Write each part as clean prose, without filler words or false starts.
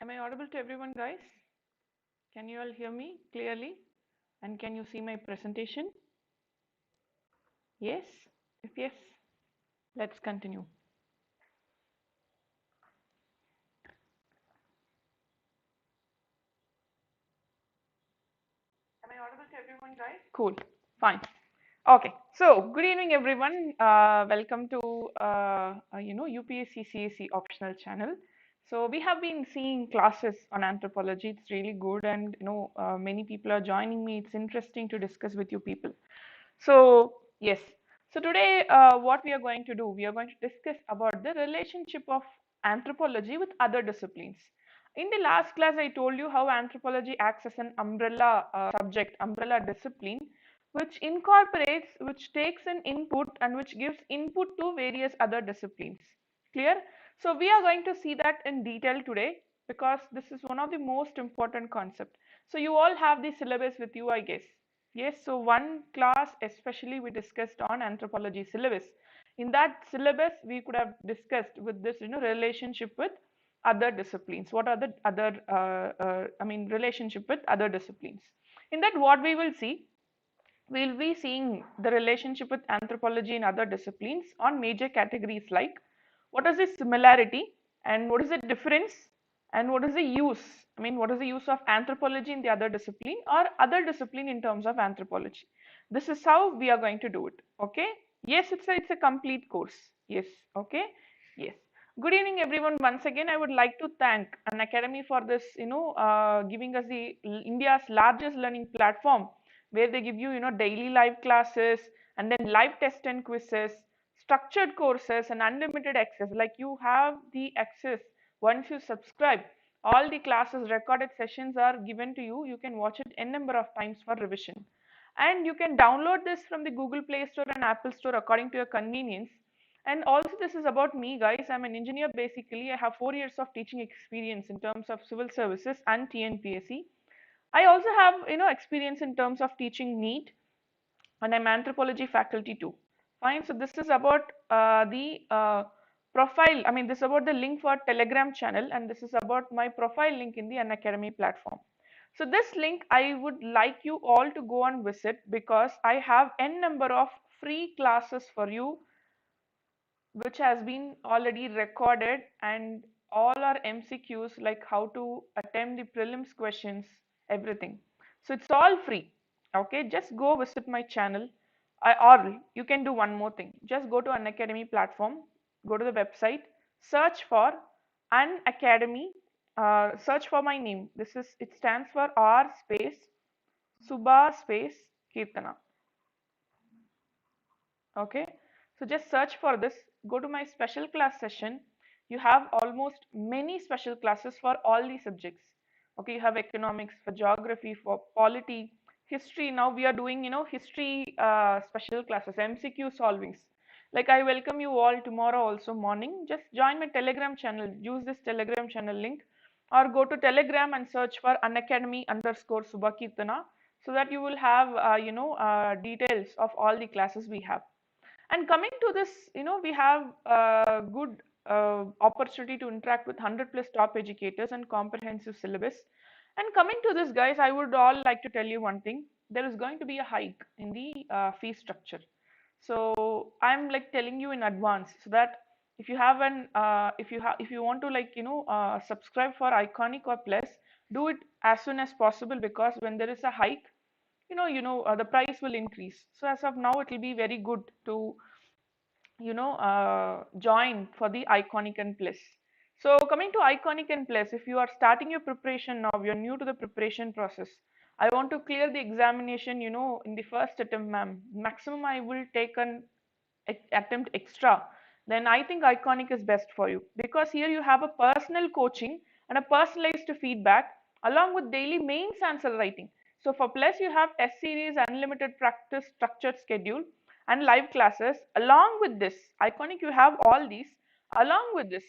Am I audible to everyone, guys? Can you all hear me clearly? And can you see my presentation? Yes? If yes, let's continue. Am I audible to everyone, guys? Cool. Fine. Okay. So, good evening, everyone. Welcome to UPSC CSE optional channel. So, we have been seeing classes on anthropology. It's really good, and many people are joining me. It's interesting to discuss with you people. So, yes. So today, what we are going to do, we are going to discuss about the relationship of anthropology with other disciplines. In the last class, I told you how anthropology acts as an umbrella subject, umbrella discipline, which incorporates, which takes an input and which gives input to various other disciplines. Clear? So we are going to see that in detail today because this is one of the most important concepts. So you all have the syllabus with you, I guess. Yes, so one class especially we discussed on anthropology syllabus. In that syllabus, we could have discussed with this, relationship with other disciplines. What are the other, relationship with other disciplines? In that, what we will see, we'll be seeing the relationship with anthropology and other disciplines on major categories like what is the similarity and what is the difference and what is the use. I mean, what is the use of anthropology in the other discipline or other discipline in terms of anthropology. This is how we are going to do it. Okay. Yes, it's a complete course. Yes. Okay. Yes. Good evening, everyone. Once again, I would like to thank Unacademy for this, giving us the India's largest learning platform where they give you, daily live classes and then live test and quizzes, structured courses and unlimited access. Like you have the access once you subscribe. All the classes, recorded sessions are given to you. You can watch it n number of times for revision. And you can download this from the Google Play Store and Apple Store according to your convenience. And also this is about me, guys. I'm an engineer basically. I have 4 years of teaching experience in terms of civil services and TNPSC. I also have, experience in terms of teaching NEET, and I'm anthropology faculty too. Fine. So this is about the profile. I mean, this is about the link for Telegram channel, and this is about my profile link in the Unacademy platform. So this link, I would like you all to go and visit because I have n number of free classes for you which has been already recorded, and all our MCQs like how to attempt the prelims questions, everything. So it's all free. Okay, just go visit my channel. Or you can do one more thing. Just go to Unacademy platform, go to the website, search for Unacademy, search for my name. It stands for R space Suba space Keerthana. Okay, so just search for this, go to my special class session. You have almost many special classes for all the subjects. Okay, you have economics, for geography, for polity, history. Now we are doing, history special classes, MCQ solvings. Like I welcome you all tomorrow also morning. Just join my Telegram channel, use this Telegram channel link, or go to Telegram and search for Unacademy underscore Suba Keerthana, so that you will have details of all the classes we have. And coming to this, we have a good opportunity to interact with 100 plus top educators and comprehensive syllabus. And coming to this, guys, I would all like to tell you one thing. There is going to be a hike in the fee structure. So I'm like telling you in advance so that if you have an if you want to subscribe for Iconic or Plus, do it as soon as possible because when there is a hike, the price will increase. So as of now, it will be very good to join for the Iconic and Plus. So coming to Iconic and Plus, if you are starting your preparation now, you're new to the preparation process. I want to clear the examination, in the first attempt, ma'am. Maximum I will take an attempt extra. Then I think Iconic is best for you because here you have a personal coaching and a personalized feedback along with daily mains answer writing. So for Plus, you have test series, unlimited practice, structured schedule, and live classes. Along with this, Iconic, you have all these. Along with this,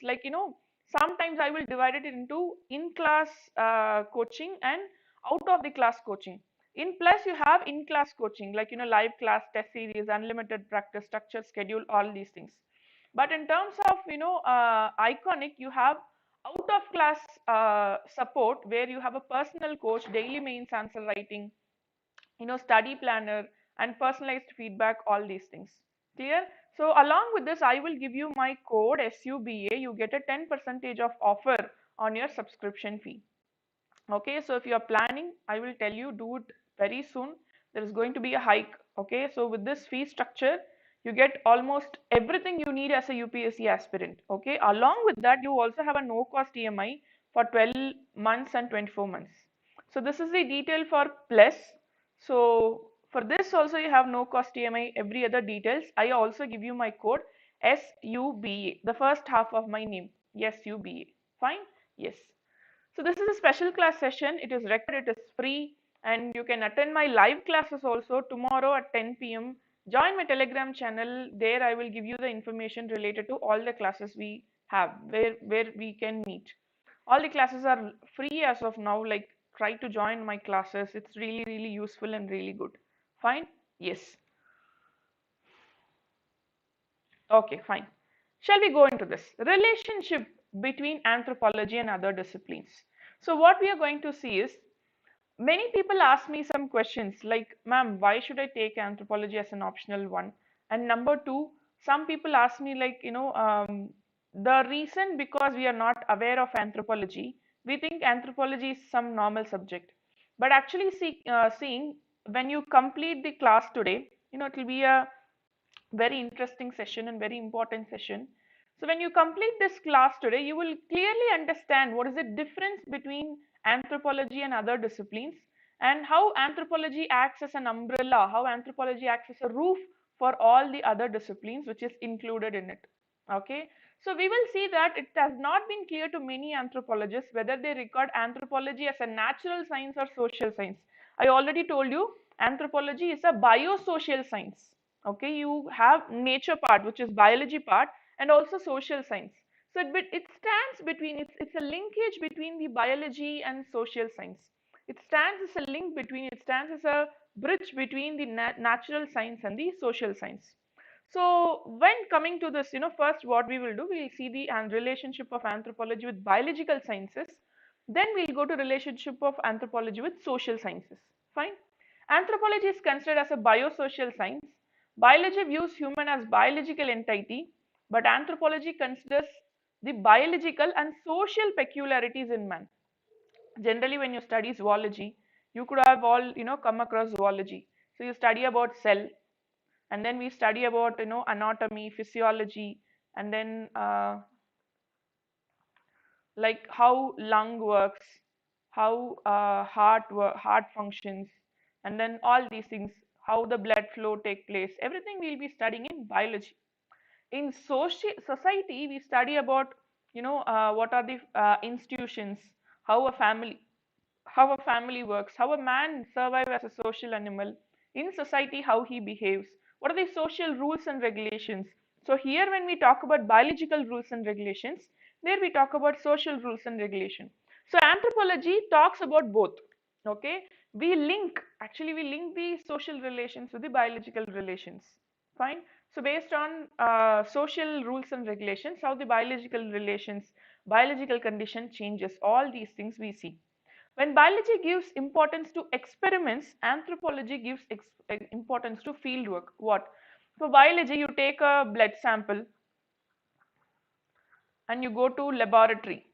sometimes I will divide it into in-class coaching and out of the class coaching. In Plus, you have in-class coaching, like, live class, test series, unlimited practice, structured schedule, all these things. But in terms of, Iconic, you have out of class support where you have a personal coach, daily mains answer writing, study planner and personalized feedback, all these things. Clear? So along with this, I will give you my code SUBA. You get a 10% of offer on your subscription fee. Okay, so if you are planning, I will tell you, do it very soon. There is going to be a hike. Okay, so with this fee structure, you get almost everything you need as a UPSC aspirant. Okay, along with that, you also have a no cost EMI for 12 months and 24 months. So this is the detail for plus. So for this also you have no cost EMI, every other details. I also give you my code SUBA, the first half of my name. Yes, SUBA. Fine? Yes. So this is a special class session. It is recorded, it is free, and you can attend my live classes also tomorrow at 10 p.m. Join my Telegram channel. There I will give you the information related to all the classes we have, where we can meet. All the classes are free as of now. Like, try to join my classes. It's really, really useful and really good. Fine? Yes. Okay, fine. Shall we go into this? Relationship between anthropology and other disciplines. So what we are going to see is, many people ask me some questions like, ma'am, why should I take anthropology as an optional one? And number two, some people ask me like, the reason because we are not aware of anthropology, we think anthropology is some normal subject. But actually, seeing when you complete the class today, it will be a very interesting session and very important session. So when you complete this class today, you will clearly understand what is the difference between anthropology and other disciplines, and how anthropology acts as an umbrella, how anthropology acts as a roof for all the other disciplines which is included in it. Okay. So we will see that it has not been clear to many anthropologists whether they regard anthropology as a natural science or social science. I already told you anthropology is a biosocial science. Okay, you have nature part, which is biology part, and also social science. So it stands between, it's a linkage between the biology and social science. It stands as a link between, it stands as a bridge between the natural science and the social science. So when coming to this, first what we will do, we will see the relationship of anthropology with biological sciences. Then we'll go to relationship of anthropology with social sciences. Fine. Anthropology is considered as a biosocial science. Biology views human as biological entity, but anthropology considers the biological and social peculiarities in man. Generally, when you study zoology, you could have all come across zoology. So you study about cell, and then we study about anatomy, physiology, and then like how lung works, how heart functions, and then all these things, how the blood flow take place. Everything we'll be studying in biology. In society, we study about what are the institutions, how a family how a family works, how a man survives as a social animal in society, how he behaves, what are the social rules and regulations. So here when we talk about biological rules and regulations, there we talk about social rules and regulation. So anthropology talks about both. Okay, we link the social relations with the biological relations. Fine. So based on social rules and regulations, how the biological relations, biological condition changes, all these things we see. When biology gives importance to experiments, anthropology gives importance to fieldwork. What? For biology, you take a blood sample and you go to laboratory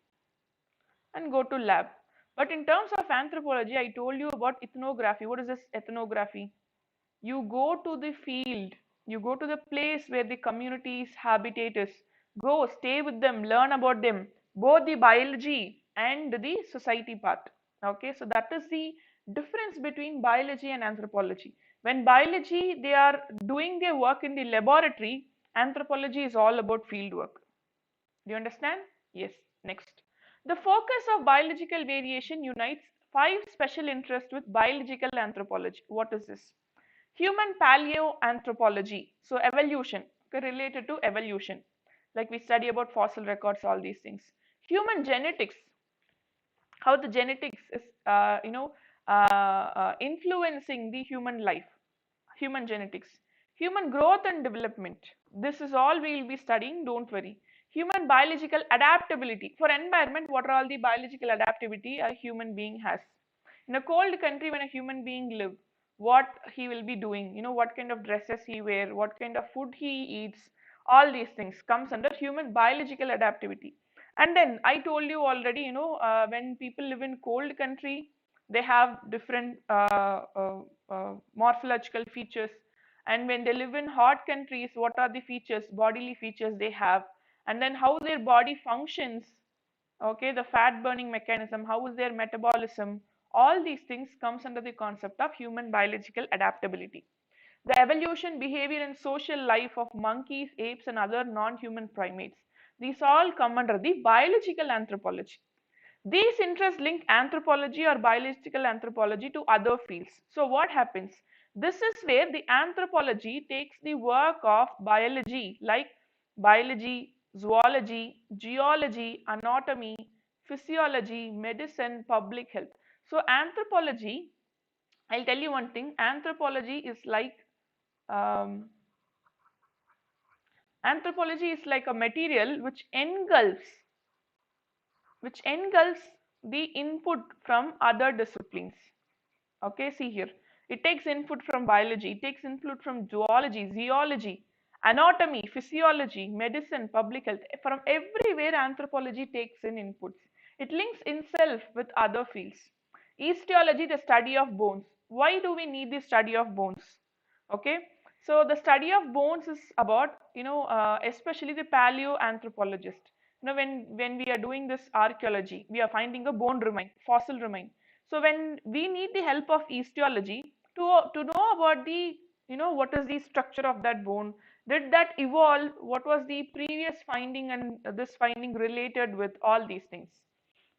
and go to lab. But in terms of anthropology, I told you about ethnography. What is this ethnography? You go to the field, you go to the place where the community's habitat is. Go, stay with them, learn about them, both the biology and the society part. Okay, so that is the difference between biology and anthropology. When biology, they are doing their work in the laboratory, anthropology is all about field work. Do you understand? Yes. Next. The focus of biological variation unites five special interests with biological anthropology. What is this? Human paleoanthropology, so evolution, okay, related to evolution, like we study about fossil records, all these things. Human genetics, how the genetics is influencing the human life. Human genetics. Human growth and development, this is all we will be studying, don't worry. Human biological adaptability. For environment, what are all the biological adaptability a human being has? In a cold country, when a human being live, what he will be doing, what kind of dresses he wear, what kind of food he eats, all these things comes under human biological adaptability. And then I told you already, when people live in cold country, they have different morphological features, and when they live in hot countries, what are the features, bodily features they have, and then how their body functions, okay, the fat burning mechanism, how is their metabolism, all these things comes under the concept of human biological adaptability. The evolution, behavior and social life of monkeys, apes and other non-human primates, these all come under the biological anthropology. These interests link anthropology or biological anthropology to other fields. So what happens? This is where the anthropology takes the work of biology like biology, zoology, geology, anatomy, physiology, medicine, public health. So anthropology, I'll tell you one thing, um, anthropology is like a material which engulfs the input from other disciplines. Okay, see here. It takes input from biology, it takes input from zoology, zoology, anatomy, physiology, medicine, public health. From everywhere, anthropology takes in inputs. It links itself with other fields. Osteology, the study of bones. Why do we need the study of bones? Okay, so the study of bones is about, especially the paleoanthropologist. When we are doing this archaeology, we are finding a bone remain, fossil remain. So when we need the help of osteology to know about the, what is the structure of that bone, did that evolve, what was the previous finding and this finding related with all these things.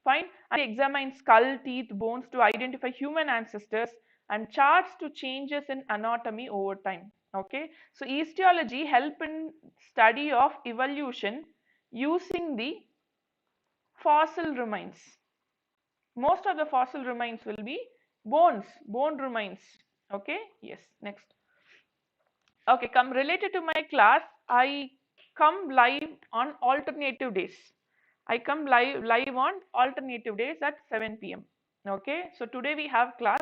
Fine. And they examine skull, teeth, bones to identify human ancestors and charts to changes in anatomy over time. Okay. So osteology help in study of evolution using the fossil remains. Most of the fossil remains will be bone remains. Okay. Yes. Next. Okay. Come related to my class, I come live on alternative days. I come live on alternative days at 7 p.m. Okay. So today we have class.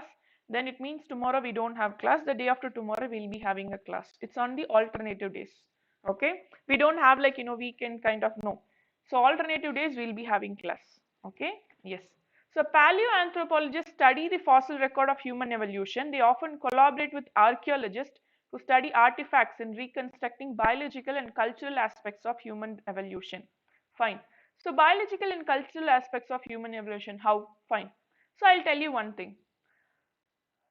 Then it means tomorrow we don't have class. The day after tomorrow we'll be having a class. It's on the alternative days. Okay. We don't have like, weekend kind of, no. So alternative days we'll be having class. Okay. Yes. So paleoanthropologists study the fossil record of human evolution. They often collaborate with archaeologists who study artifacts in reconstructing biological and cultural aspects of human evolution. Fine. So biological and cultural aspects of human evolution, how? Fine. So I'll tell you one thing.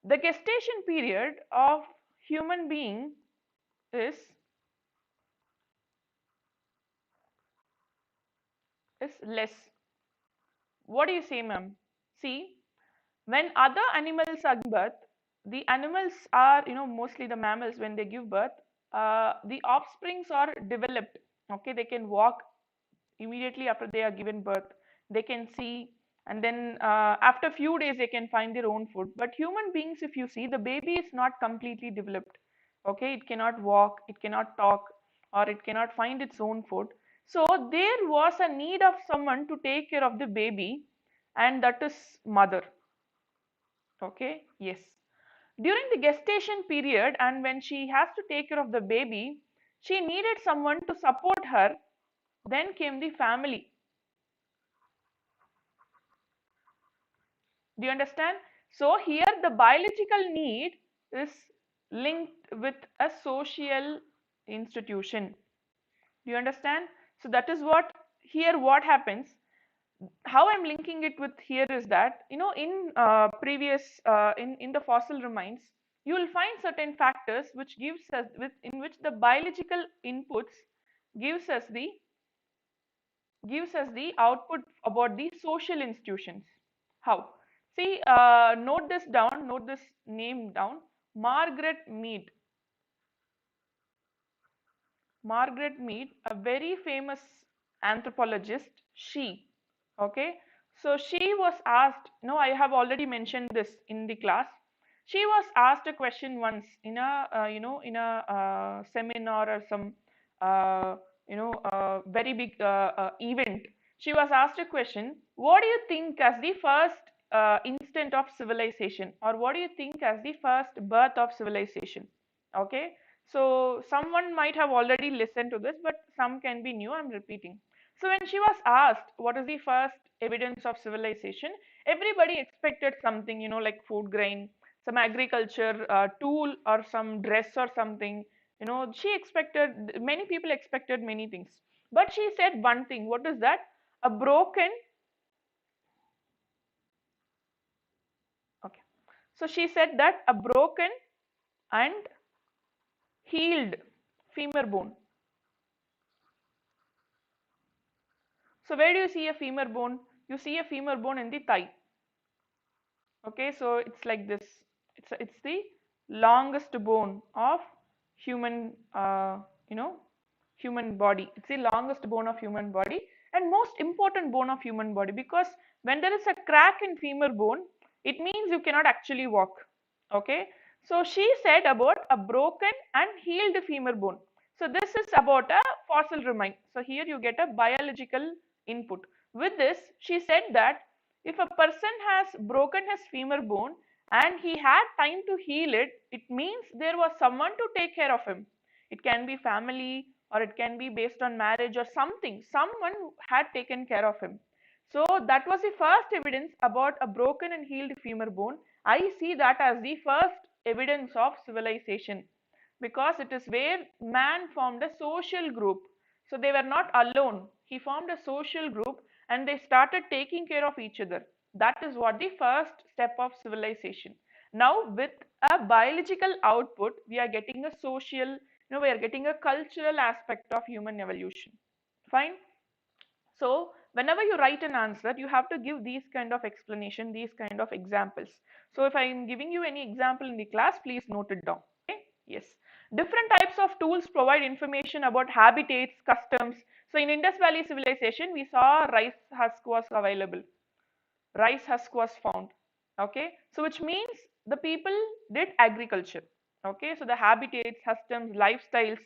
The gestation period of human being is less. What do you say, ma'am? See, when other animals are giving birth, the animals are, mostly the mammals, when they give birth, the offsprings are developed. Okay, they can walk immediately after they are given birth. They can see, and then after few days they can find their own food. But human beings, if you see, the baby is not completely developed. Okay, it cannot walk, it cannot talk, or it cannot find its own food. So there was a need of someone to take care of the baby, and that is mother. Okay, yes. During the gestation period and when she has to take care of the baby, she needed someone to support her. Then came the family. Do you understand? So here the biological need is linked with a social institution. Do you understand? So that is what here what happens. How I'm linking it with here is that, in previous in the fossil remains, you will find certain factors which gives us in which the biological inputs gives us the output about the social institutions. How? See, note this down, note this name down. Margaret Mead. Margaret Mead, a very famous anthropologist, she. Okay. So she was asked, no, I have already mentioned this in the class. She was asked a question once in a, in a seminar or some very big event. She was asked a question: what do you think as the first instant of civilization, or what do you think as the first birth of civilization? Okay, so someone might have already listened to this, but some can be new. I'm repeating. So when she was asked what is the first evidence of civilization, everybody expected something, like food grain, some agriculture tool, or some dress or something. She expected, many people expected many things. But she said one thing. What is that? A broken, okay. So she said that a broken and healed femur bone. So where do you see a femur bone? You see a femur bone in the thigh. Okay, so it's like this. It's the longest bone of human, human body. It's the longest bone of human body and most important bone of human body, because when there is a crack in femur bone, it means you cannot actually walk. Okay, so she said about a broken and healed femur bone. So this is about a fossil remain. So here you get a biological input. With this, she said that if a person has broken his femur bone and he had time to heal it, it means there was someone to take care of him. It can be family, or it can be based on marriage or something. Someone had taken care of him. So that was the first evidence about a broken and healed femur bone. I see that as the first evidence of civilization, because it is where man formed a social group. So they were not alone. He formed a social group and they started taking care of each other. That is what the first step of civilization. Now, with a biological output, we are getting a social, we are getting a cultural aspect of human evolution. Fine. So whenever you write an answer, you have to give these kind of explanation, these kind of examples. So if I am giving you any example in the class, please note it down. Okay? Yes. Different types of tools provide information about habitats, customs. So in Indus Valley civilization, we saw rice husk was available. Rice husk was found. Okay. So which means the people did agriculture. Okay. So the habitats, customs, lifestyles,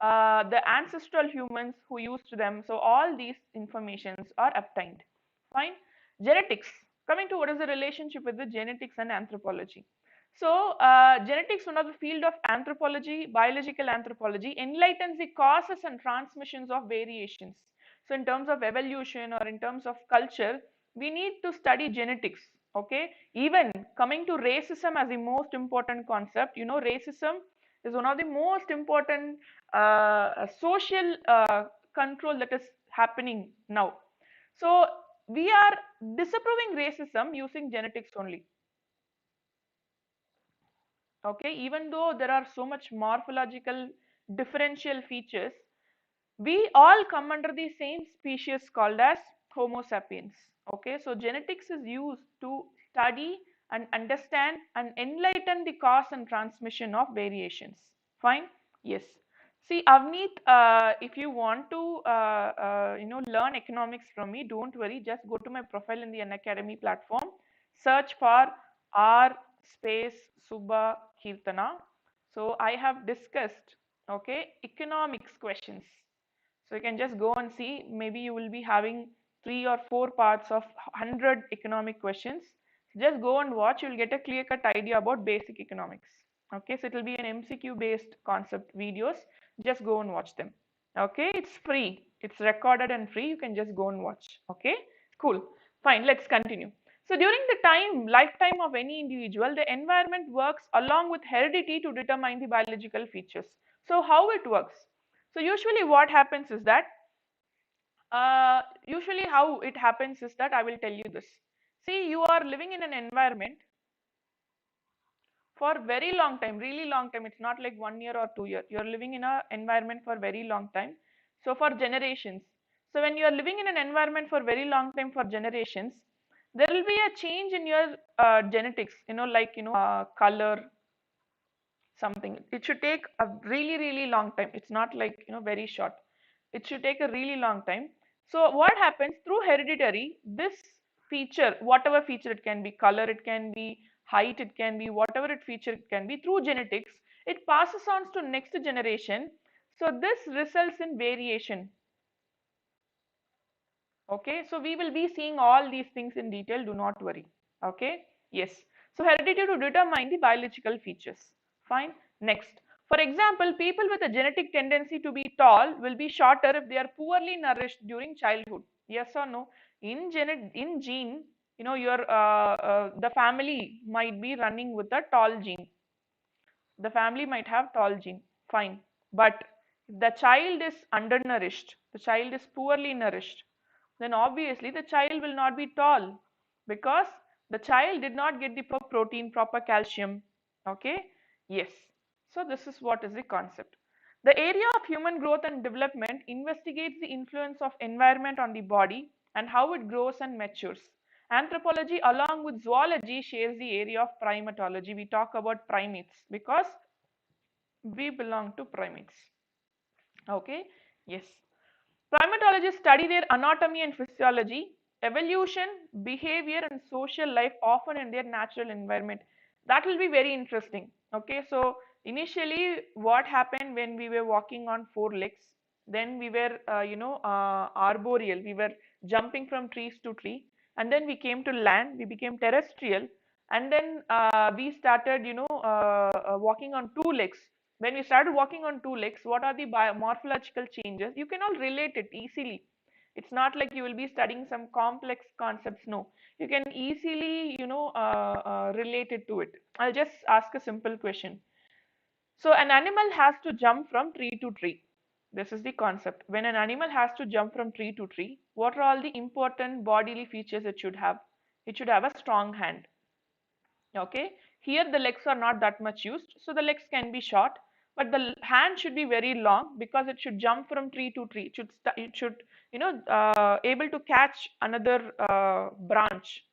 the ancestral humans who used them. So all these informations are obtained. Fine. Genetics. Coming to what is the relationship with the genetics and anthropology. So genetics, one of the field of anthropology, biological anthropology, enlightens the causes and transmissions of variations. So in terms of evolution or in terms of culture, we need to study genetics. Okay. Even coming to racism as the most important concept, racism is one of the most important social control that is happening now. So we are disapproving racism using genetics only. Okay, even though there are so much morphological differential features, we all come under the same species called as Homo sapiens. Okay, so genetics is used to study and understand and enlighten the cause and transmission of variations. Fine. Yes. See, Avneet, if you want to, learn economics from me, don't worry. Just go to my profile in the Unacademy platform. Search for R space Suba Keerthana. So I have discussed, okay, economics questions. So you can just go and see. Maybe you will be having 3 or 4 parts of 100 economic questions. Just go and watch. You will get a clear-cut idea about basic economics. Okay, so it will be an MCQ based concept videos. Just go and watch them. Okay, it's free. It's recorded and free. You can just go and watch. Okay, cool. Fine, let's continue. So during the lifetime of any individual, the environment works along with heredity to determine the biological features. So how it works? So usually what happens is that, usually how it happens is that I will tell you this. See, you are living in an environment for very long time, really long time. It's not like 1 year or 2 year. You're living in an environment for very long time. So for generations. So when you're living in an environment for very long time, for generations, there will be a change in your genetics, like, color, something. It should take a really, really long time. It's not like, very short. It should take a really long time. So what happens through hereditary, this feature, whatever feature it can be, color, it can be height, it can be whatever it feature it can be, through genetics, it passes on to next generation. So this results in variation. Okay, so we will be seeing all these things in detail, do not worry. Okay, yes. So heredity to determine the biological features. Fine. Next, for example, people with a genetic tendency to be tall will be shorter if they are poorly nourished during childhood. Yes or no? In gene, you know, your the family might be running with a tall gene. The family might have tall gene, fine, but if the child is undernourished, the child is poorly nourished, then obviously the child will not be tall, because the child did not get the proper protein, proper calcium. Okay, yes. So this is what is the concept. The area of human growth and development investigates the influence of environment on the body and how it grows and matures. Anthropology along with zoology shares the area of primatology. We talk about primates because we belong to primates. Okay, yes. Primatologists study their anatomy and physiology, evolution, behavior, and social life, often in their natural environment. That will be very interesting. Okay, so initially, what happened when we were walking on four legs? Then we were, arboreal. We were jumping from trees to tree, and then we came to land. We became terrestrial, and then we started, walking on two legs. When we started walking on two legs, what are the morphological changes? You can all relate it easily. It's not like you will be studying some complex concepts. No, you can easily, relate it to it. I'll just ask a simple question. So an animal has to jump from tree to tree. This is the concept. When an animal has to jump from tree to tree, what are all the important bodily features it should have? It should have a strong hand. Okay, here the legs are not that much used, so the legs can be short, but the hand should be very long because it should jump from tree to tree. It should able to catch another branch,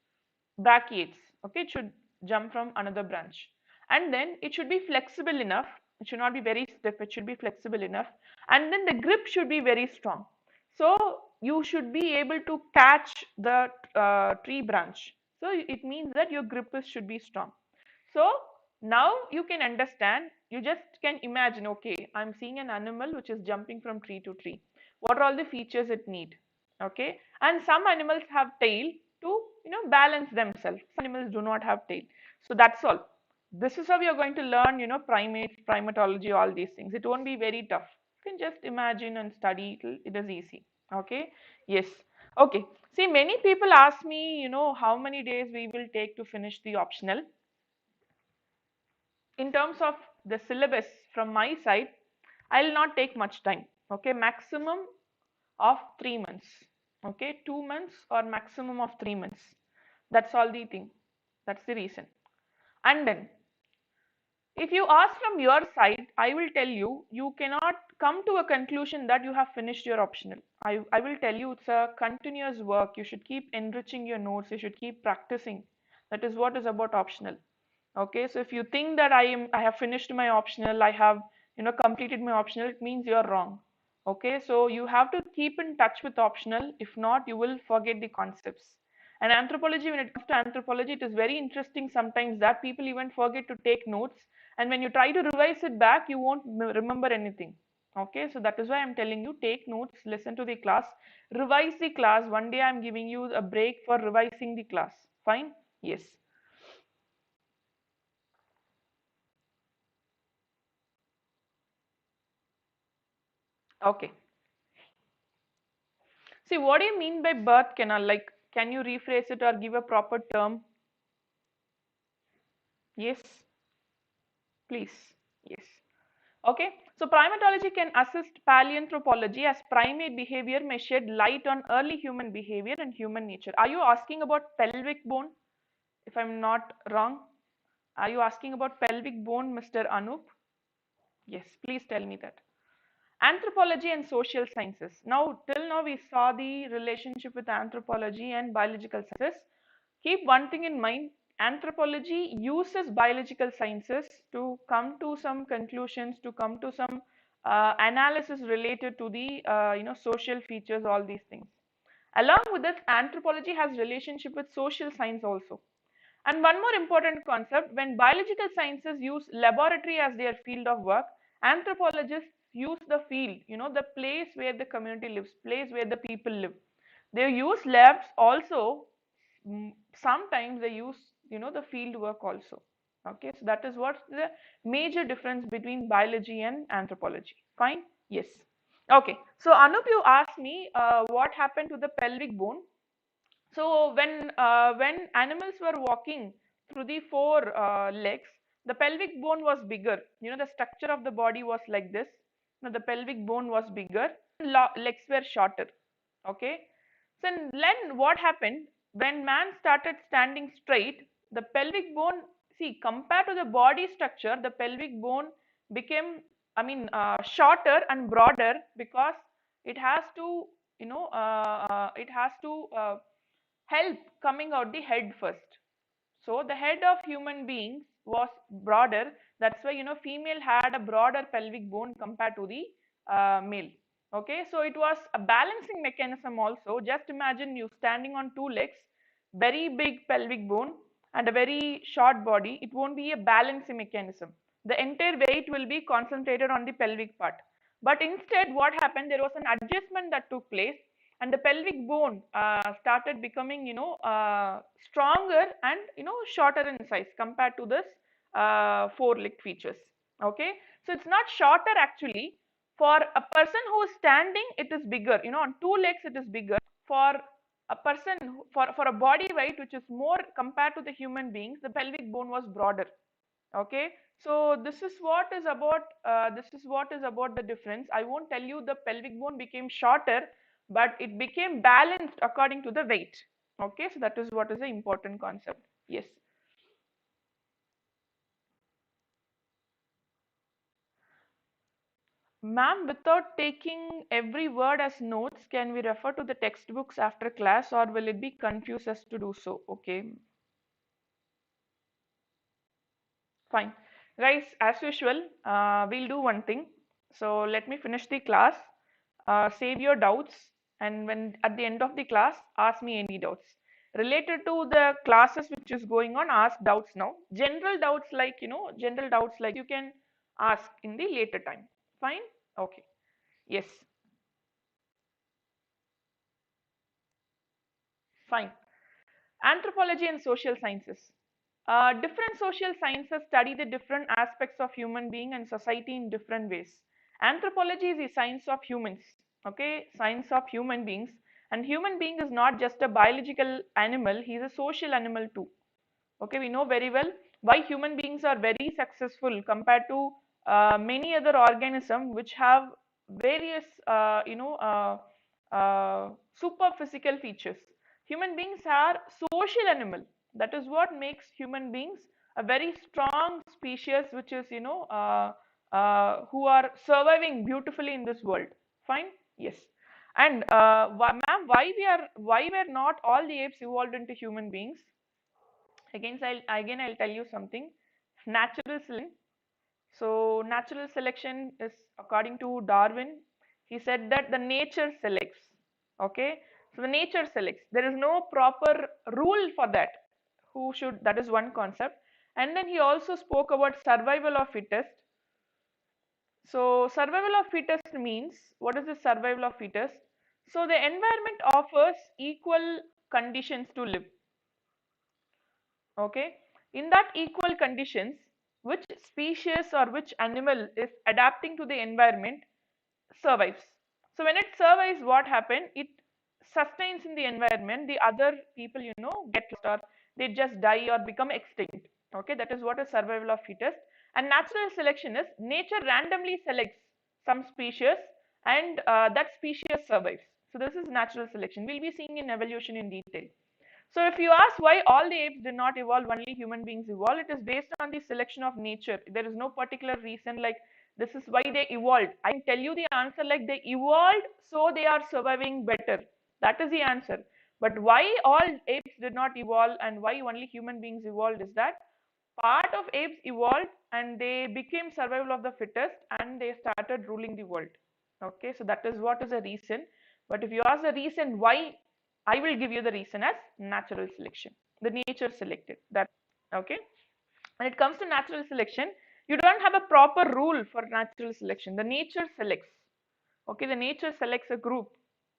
brachiates. Okay, it should jump from another branch, and then it should be flexible enough. It should not be very stiff. It should be flexible enough, and then the grip should be very strong. So you should be able to catch the tree branch. So it means that your grip should be strong. So now you can understand, you just can imagine, okay, I'm seeing an animal which is jumping from tree to tree. What are all the features it need? Okay, and some animals have tail to, balance themselves. Some animals do not have tail. So that's all. This is how we are going to learn, primates, primatology, all these things. It won't be very tough. You can just imagine and study. It is easy. Okay, yes. Okay, see, many people ask me, how many days we will take to finish the optional. In terms of the syllabus from my side, I'll not take much time. Okay, maximum of 3 months. Okay, 2 months or maximum of 3 months. That's all the thing. That's the reason. And then if you ask from your side, I will tell you, you cannot come to a conclusion that you have finished your optional. I will tell you it's a continuous work. You should keep enriching your notes. You should keep practicing. That is what is about optional. Okay, so if you think that I have finished my optional, I have, completed my optional, it means you're wrong. Okay, so you have to keep in touch with optional. If not, you will forget the concepts. And anthropology, when it comes to anthropology, it is very interesting sometimes that people even forget to take notes, and when you try to revise it back, you won't remember anything. Okay, so that is why I'm telling you, take notes, listen to the class, revise the class. One day I'm giving you a break for revising the class. Fine? Yes. Okay. See, what do you mean by birth canal? Like, can you rephrase it or give a proper term? Yes, please. Yes. Okay. So, primatology can assist paleoanthropology as primate behavior may shed light on early human behavior and human nature. Are you asking about pelvic bone? If I'm not wrong, are you asking about pelvic bone, Mr. Anup? Yes, please tell me that. Anthropology and social sciences. Now, till now we saw the relationship with anthropology and biological sciences. Keep one thing in mind, anthropology uses biological sciences to come to some conclusions, to come to some analysis related to the social features, all these things. Along with this, anthropology has relationship with social science also. And one more important concept, when biological sciences use laboratory as their field of work, anthropologists use the field, the place where the community lives, place where the people live. They use labs also. Sometimes they use, the field work also. Okay, so that is what's the major difference between biology and anthropology. Fine? Yes. Okay, so Anup, you asked me what happened to the pelvic bone. So when animals were walking through the four legs, the pelvic bone was bigger. The structure of the body was like this. The pelvic bone was bigger. Legs were shorter. Okay. So then what happened when man started standing straight? The pelvic bone, see, compared to the body structure, the pelvic bone became, shorter and broader because it has to, it has to help coming out the head first. So the head of human beings was broader. That's why, female had a broader pelvic bone compared to the male. Okay, so it was a balancing mechanism also. Just imagine you standing on two legs, very big pelvic bone and a very short body. It won't be a balancing mechanism. The entire weight will be concentrated on the pelvic part. But instead, what happened? There was an adjustment that took place, and the pelvic bone started becoming, stronger and, shorter in size compared to this four leg features. Okay, so it's not shorter actually. For a person who is standing, it is bigger. On two legs, it is bigger. For a person, for a body weight which is more compared to the human beings, the pelvic bone was broader. Okay, so this is what is about the difference. I won't tell you the pelvic bone became shorter, but it became balanced according to the weight. Okay, so that is what is the important concept. Yes. Ma'am, without taking every word as notes, can we refer to the textbooks after class, or will it be confused us to do so? Okay, fine. Guys, as usual, we'll do one thing. So let me finish the class, save your doubts, and when at the end of the class, ask me any doubts. Related to the classes which is going on, ask doubts now. General doubts like you can ask in the later time. Fine? Okay. Yes. Fine. Anthropology and social sciences. Different social sciences study the different aspects of human being and society in different ways. Anthropology is the science of humans, okay, science of human beings. And human being is not just a biological animal, he is a social animal too. Okay, we know very well why human beings are very successful compared to many other organisms which have various, super physical features. Human beings are social animal. That is what makes human beings a very strong species, which is, who are surviving beautifully in this world. Fine. Yes. And ma'am, why were not all the apes evolved into human beings? Again I'll tell you something. Natural selection. So natural selection is according to Darwin. He said that the nature selects. Okay, so the nature selects. There is no proper rule for that. Who should? That is one concept. And then he also spoke about survival of fittest. So survival of fittest means, what is the survival of fittest? So the environment offers equal conditions to live. Okay, in that equal conditions, which species or which animal is adapting to the environment survives. So when it survives, what happens? It sustains in the environment. The other people, get lost, or they just die or become extinct. Okay, that is what is survival of fittest. And natural selection is nature randomly selects some species, and that species survives. So this is natural selection. We'll be seeing in evolution in detail. So if you ask why all the apes did not evolve, only human beings evolved, it is based on the selection of nature. There is no particular reason like this is why they evolved. I can tell you the answer like they evolved so they are surviving better. That is the answer. But why all apes did not evolve and why only human beings evolved is that part of apes evolved and they became survival of the fittest and they started ruling the world. Okay, so that is what is the reason. But if you ask the reason why, I will give you the reason as natural selection. The nature selected that. Okay. When it comes to natural selection, You don't have a proper rule for natural selection. The nature selects. Okay, the nature selects a group,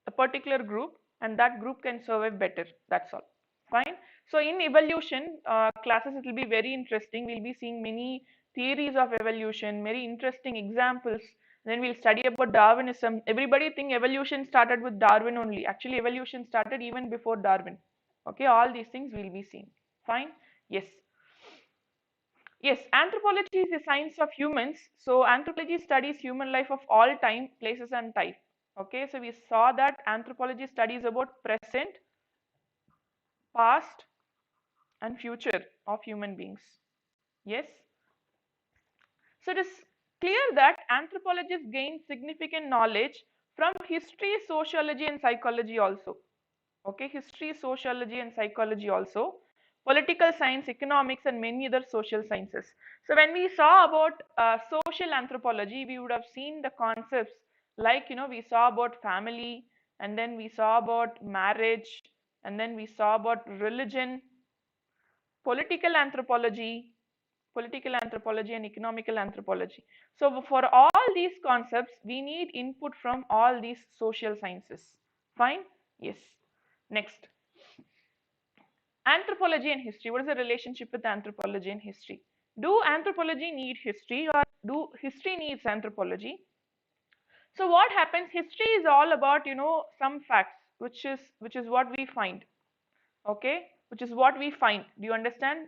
a particular group, and that group can survive better. That's all. Fine. So in evolution classes, it will be very interesting. We'll be seeing many theories of evolution, very interesting examples. Then we'll study about Darwinism. Everybody think evolution started with Darwin only. Actually, evolution started even before Darwin. Okay, all these things we'll be seeing. Fine. Yes. Yes, anthropology is the science of humans. So anthropology studies human life of all time, places and type. Okay, so we saw that anthropology studies about present, past and future of human beings. Yes. So it is clear that anthropologists gain significant knowledge from history, sociology and psychology also. Okay, history, sociology and psychology also, political science, economics and many other social sciences. So when we saw about social anthropology, we would have seen the concepts like, we saw about family, and then we saw about marriage, and then we saw about religion, political anthropology, and economical anthropology. So for all these concepts, we need input from all these social sciences. Fine? Yes. Next. Anthropology and history. What is the relationship with anthropology and history? Do anthropology need history, or do history needs anthropology? So what happens? History is all about, some facts, which is what we find. Okay, which is what we find. Do you understand?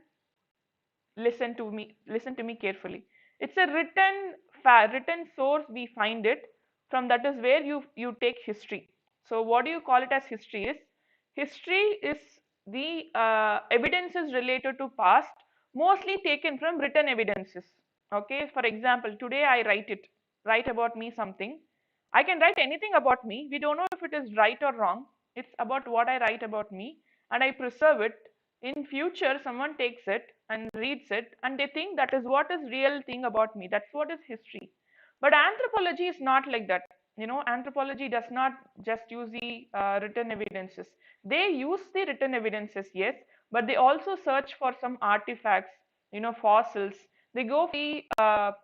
Listen to me carefully. It's a written source. We find it from. That is where you take history. So what do you call it as history? History is the evidences related to past, mostly taken from written evidences. Okay, for example, today I write about me something. I can write anything about me. We don't know if it is right or wrong. It's about what I write about me, and I preserve it. In future, someone takes it and reads it, and they think that is what is real thing about me. That's what is history. But anthropology is not like that. Anthropology does not just use the written evidences. They use the written evidences, yes, but they also search for some artifacts, fossils. They go the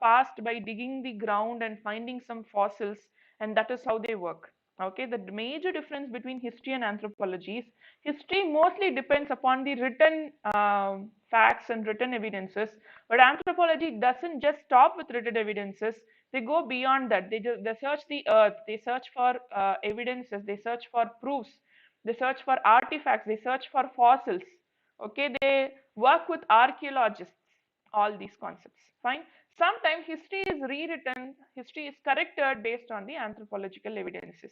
past by digging the ground and finding some fossils, and that is how they work. Okay, the major difference between history and anthropology is history mostly depends upon the written facts and written evidences, but anthropology doesn't just stop with written evidences. They go beyond that. They search the earth. They search for evidences. They search for proofs. They search for artifacts. They search for fossils. Okay, they work with archaeologists. All these concepts. Fine. Sometimes history is rewritten. History is corrected based on the anthropological evidences.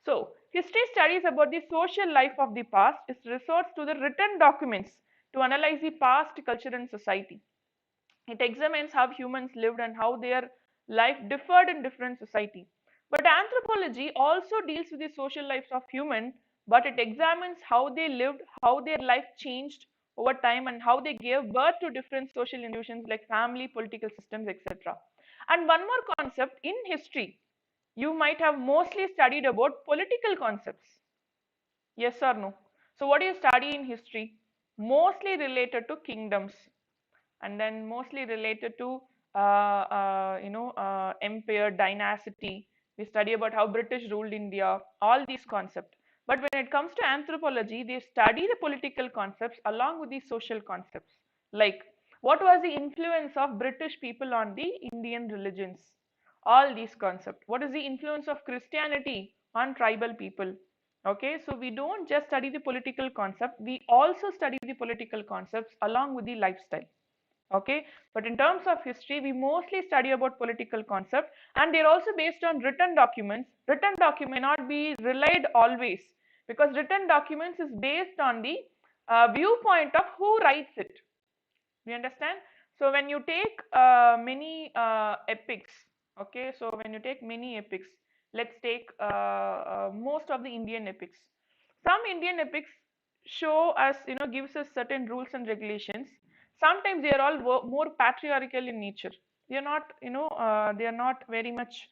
So, history studies about the social life of the past. It resorts to the written documents to analyze the past culture and society. It examines how humans lived and how their life differed in different society. But anthropology also deals with the social lives of humans, but it examines how they lived, how their life changed over time, and how they gave birth to different social institutions like family, political systems, etc. And one more concept in history, you might have mostly studied about political concepts. Yes or no? So what do you study in history? Mostly related to kingdoms, and then mostly related to empire, dynasty. We study about how British ruled India, all these concepts. But when it comes to anthropology, they study the political concepts along with the social concepts. Like, what was the influence of British people on the Indian religions? All these concepts. What is the influence of Christianity on tribal people? Okay, so we don't just study the political concept, we also study the political concepts along with the lifestyle. Okay, but in terms of history, we mostly study about political concept, and they're also based on written documents. Written document may not be relied always, because written documents is based on the viewpoint of who writes it. You understand? So when you take many epics, okay, so when you take many epics, let's take most of the Indian epics. Some Indian epics show us, gives us certain rules and regulations. Sometimes they are all more patriarchal in nature. They are not, they are not very much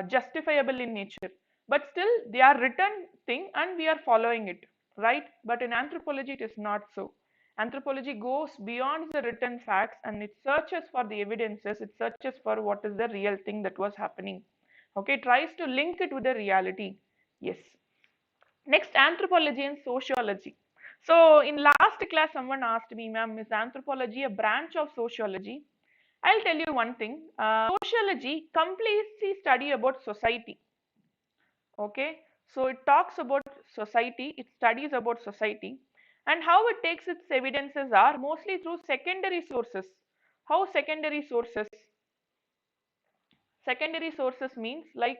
justifiable in nature, but still they are written thing and we are following it, right? But in anthropology, it is not so. Anthropology goes beyond the written facts and it searches for the evidences, it searches for what is the real thing that was happening. Okay, it tries to link it with the reality. Yes. Next, anthropology and sociology. So in last class, someone asked me, ma'am, is anthropology a branch of sociology? I'll tell you one thing. Sociology completely study about society. Okay, so it talks about society, it studies about society, and how it takes its evidences are mostly through secondary sources. How secondary sources? Secondary sources means like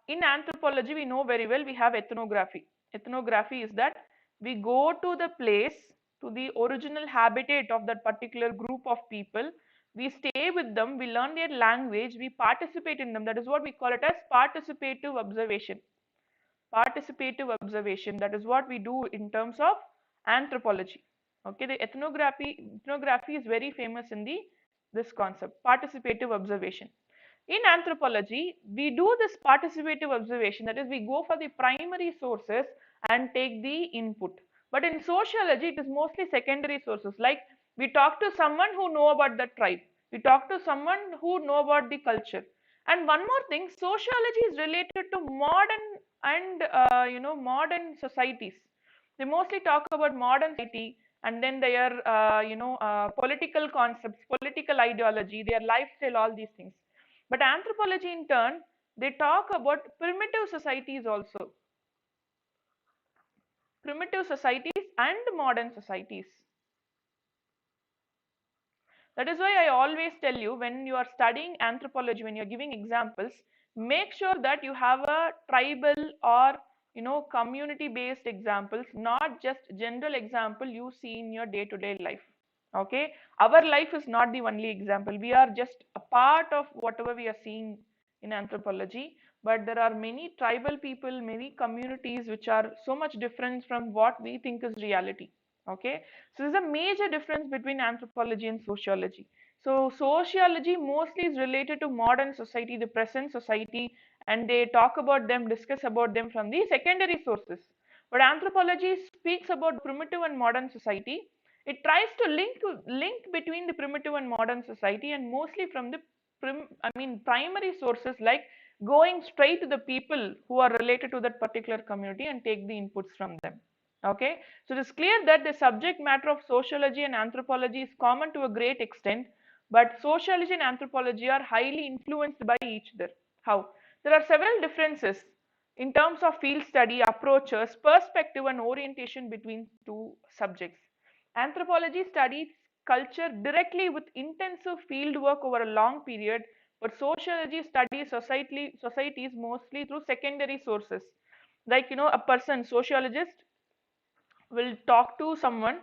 in anthropology, we know very well we have ethnography. Ethnography is that we go to the place, to the original habitat of that particular group of people. We stay with them, we learn their language, we participate in them. That is what we call it as participative observation. Participative observation, that is what we do in terms of anthropology. Okay, the ethnography is very famous in the this concept, participative observation. In anthropology, we do this participative observation, that is, we go for the primary sources and take the input. But in sociology, it is mostly secondary sources. Like we talk to someone who know about the tribe, we talk to someone who know about the culture. And one more thing, sociology is related to modern and modern societies. They mostly talk about modern society and then their political concepts, political ideology, their lifestyle, all these things. But anthropology in turn, they talk about primitive societies also, primitive societies and modern societies. That is why I always tell you, when you are studying anthropology, when you are giving examples, make sure that you have a tribal or community based examples, not just general example you see in your day to day life. Okay, our life is not the only example, we are just a part of whatever we are seeing in anthropology, but there are many tribal people, many communities which are so much different from what we think is reality. Okay, so there's a major difference between anthropology and sociology. So sociology mostly is related to modern society, the present society, and they talk about them, discuss about them from the secondary sources. But anthropology speaks about primitive and modern society. It tries to link between the primitive and modern society, and mostly from the primary sources, like going straight to the people who are related to that particular community and take the inputs from them. Okay, so it is clear that the subject matter of sociology and anthropology is common to a great extent, but sociology and anthropology are highly influenced by each other. How? There are several differences in terms of field study, approaches, perspective, and orientation between two subjects. Anthropology studies culture directly with intensive field work over a long period, but sociology studies societies mostly through secondary sources. Like, a person, sociologist, will talk to someone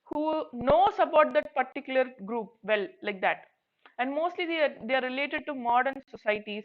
who knows about that particular group well, like that. And mostly they are related to modern societies,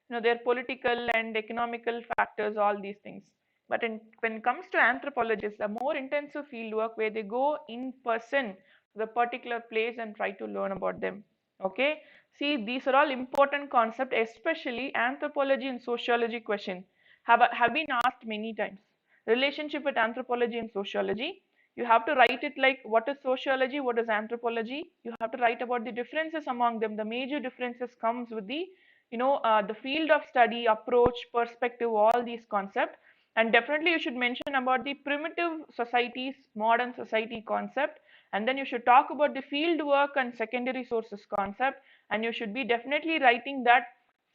their political and economical factors, all these things. But when it comes to anthropologists, a more intensive field work where they go in person to the particular place and try to learn about them. Okay, see, these are all important concepts, especially anthropology and sociology question have been asked many times. Relationship with anthropology and sociology, you have to write it like, what is sociology, what is anthropology. You have to write about the differences among them. The major differences comes with the the field of study, approach, perspective, all these concepts. And definitely you should mention about the primitive societies, modern society concept. And then you should talk about the field work and secondary sources concept. And you should be definitely writing that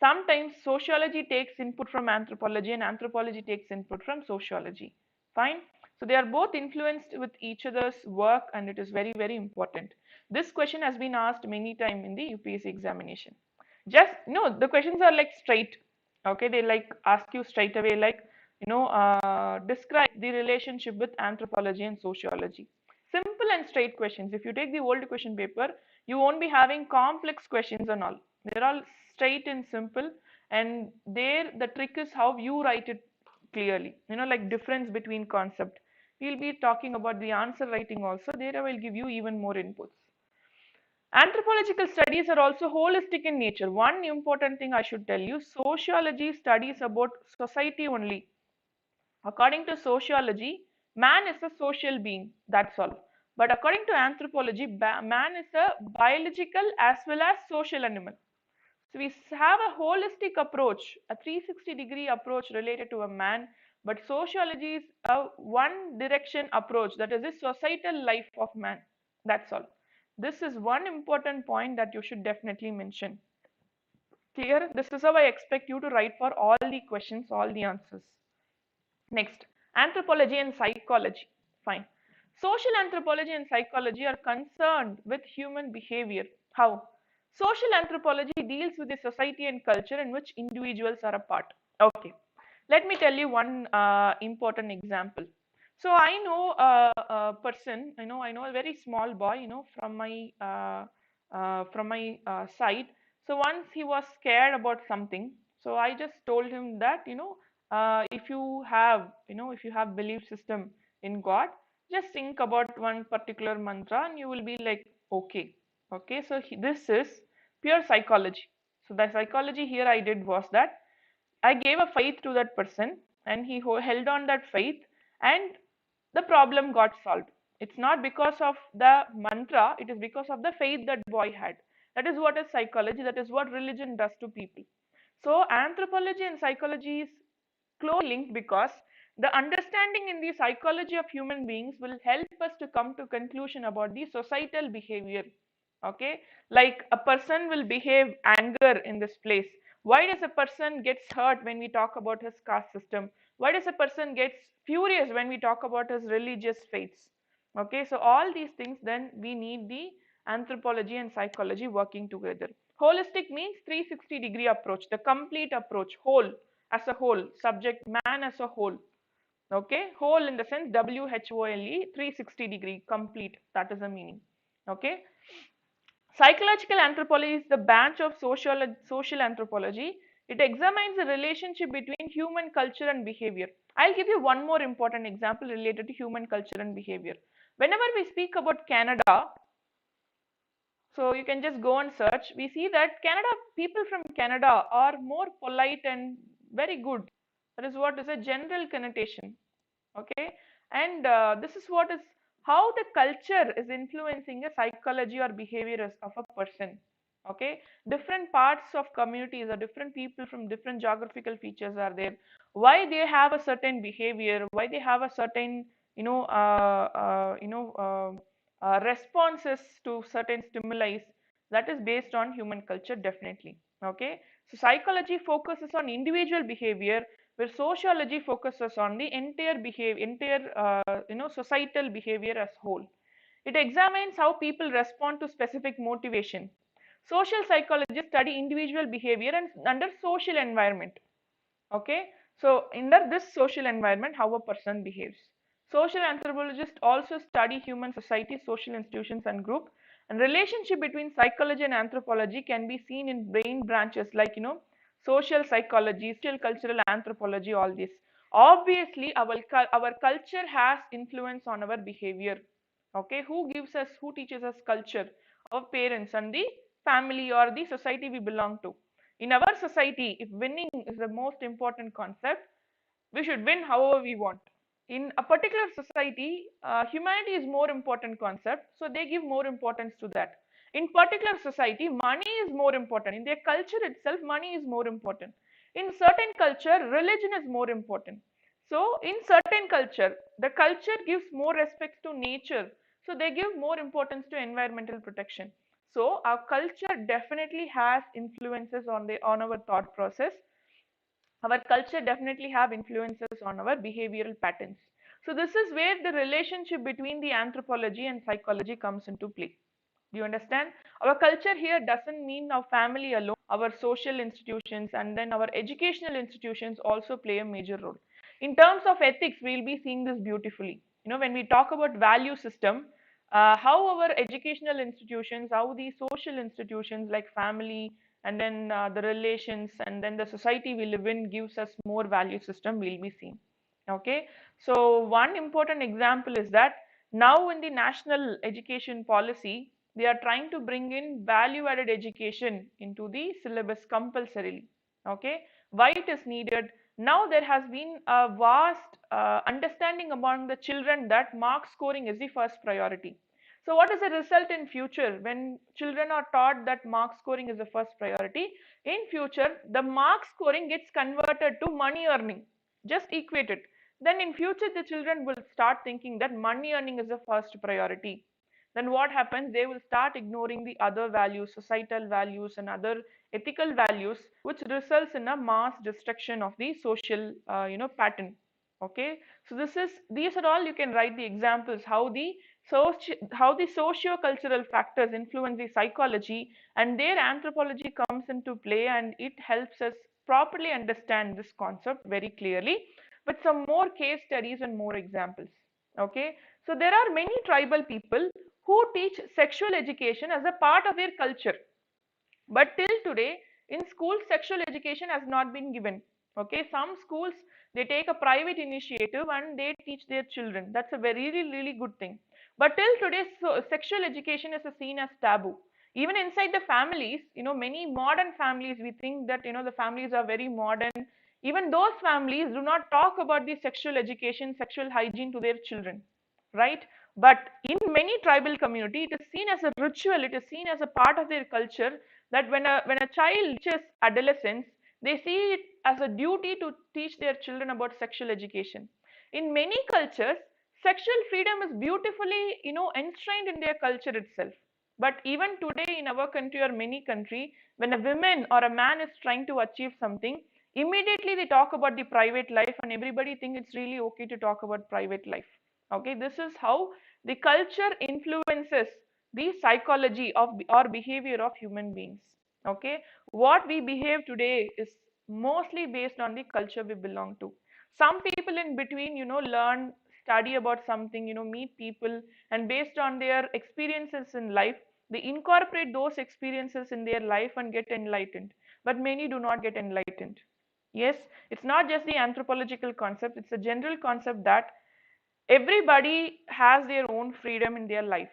sometimes sociology takes input from anthropology and anthropology takes input from sociology. Fine. So they are both influenced with each other's work, and it is very, very important. This question has been asked many times in the UPSC examination. Just no, the questions are like straight. Okay, they like ask you straight away, like describe the relationship with anthropology and sociology. Simple and straight questions. If you take the old question paper, you won't be having complex questions and all. They're all straight and simple, and there the trick is how you write it clearly. Like difference between concept. We'll be talking about the answer writing also. There I will give you even more inputs. Anthropological studies are also holistic in nature. One important thing I should tell you, sociology studies about society only. According to sociology, man is a social being. That's all. But according to anthropology, man is a biological as well as social animal. So we have a holistic approach, a 360-degree approach related to a man, but sociology is a one direction approach, that is the societal life of man. That's all. This is one important point that you should definitely mention. Clear? This is how I expect you to write for all the questions, all the answers. Next, anthropology and psychology. Fine. Social anthropology and psychology are concerned with human behavior. How? Social anthropology deals with the society and culture in which individuals are a part. Okay. Let me tell you one important example. So I know a person, I know a very small boy, from my side. So once he was scared about something, so I just told him that, if you have, if you have belief system in God, just think about one particular mantra and you will be like, okay. Okay, so this is pure psychology. So the psychology here I did was that I gave a faith to that person and he held on that faith, and the problem got solved. It's not because of the mantra, it is because of the faith that boy had. That is what is psychology, that is what religion does to people. So anthropology and psychology is closely linked because the understanding in the psychology of human beings will help us to come to conclusion about the societal behavior. Okay, like a person will behave anger in this place. Why does a person gets hurt when we talk about his caste system? Why does a person gets furious when we talk about his religious faiths? Okay, so all these things, then we need the anthropology and psychology working together. Holistic means 360-degree approach, the complete approach, whole, as a whole, subject man as a whole. Okay, whole in the sense WHOLE, 360-degree, complete, that is the meaning. Okay. Psychological anthropology is the branch of social anthropology. It examines the relationship between human culture and behavior. I'll give you one more important example related to human culture and behavior. Whenever we speak about Canada, so you can just go and search, we see that people from Canada are more polite and very good. That is what is a general connotation. Okay, and this is what is how the culture is influencing a psychology or behavior of a person. Okay, different parts of communities or different people from different geographical features are there. Why they have a certain behavior, why they have a certain, responses to certain stimuli, that is based on human culture, definitely. Okay, so psychology focuses on individual behavior, where sociology focuses on the entire behavior, societal behavior as whole. It examines how people respond to specific motivation. Social psychologists study individual behavior and under social environment. Okay, so under this social environment, how a person behaves. Social anthropologists also study human society, social institutions and group. And relationship between psychology and anthropology can be seen in brain branches like, social psychology, social cultural anthropology, all this. Obviously, our culture has influence on our behavior. Okay, who teaches us culture? Our parents and the family or the society we belong to. In our society, if winning is the most important concept, we should win however we want. In a particular society, humanity is more important concept, so they give more importance to that. In particular society, money is more important. In their culture itself, money is more important. In certain culture, religion is more important. So in certain culture, the culture gives more respect to nature, so they give more importance to environmental protection. So our culture definitely has influences on our thought process. Our culture definitely have influences on our behavioral patterns. So this is where the relationship between the anthropology and psychology comes into play. Do you understand? Our culture here doesn't mean our family alone. Our social institutions and then our educational institutions also play a major role. In terms of ethics, we'll be seeing this beautifully. When we talk about value system, how our educational institutions, how the social institutions like family and then the relations and then the society we live in gives us more value system, we'll be seeing. Okay, so one important example is that now in the national education policy, they are trying to bring in value added education into the syllabus compulsorily. Okay, why it is needed? Now there has been a vast understanding among the children that mark scoring is the first priority. So what is the result in future when children are taught that mark scoring is the first priority? In future, the mark scoring gets converted to money earning. Just equate it. Then in future, the children will start thinking that money earning is the first priority. Then what happens? They will start ignoring the other values, societal values and other ethical values, which results in a mass destruction of the social pattern. Okay, so these are all you can write the examples how the socio-cultural factors influence the psychology, and their anthropology comes into play, and it helps us properly understand this concept very clearly with some more case studies and more examples. Okay, so there are many tribal people who teach sexual education as a part of their culture, but till today in schools sexual education has not been given. Okay, some schools they take a private initiative and they teach their children. That's a very really good thing. But till today, sexual education is seen as taboo. Even inside the families, many modern families, we think that the families are very modern. Even those families do not talk about the sexual education, sexual hygiene to their children, right? But in many tribal community, it is seen as a ritual, it is seen as a part of their culture, that when a child reaches adolescence, they see it as a duty to teach their children about sexual education. In many cultures, sexual freedom is beautifully enshrined in their culture itself. But even today in our country or many country, when a woman or a man is trying to achieve something, immediately they talk about the private life, and everybody think it's really okay to talk about private life. Okay, this is how the culture influences the psychology of or behavior of human beings. Okay, what we behave today is mostly based on the culture we belong to. Some people in between learn, study about something, meet people, and based on their experiences in life, they incorporate those experiences in their life and get enlightened. But many do not get enlightened. Yes, it's not just the anthropological concept, it's a general concept that everybody has their own freedom in their life.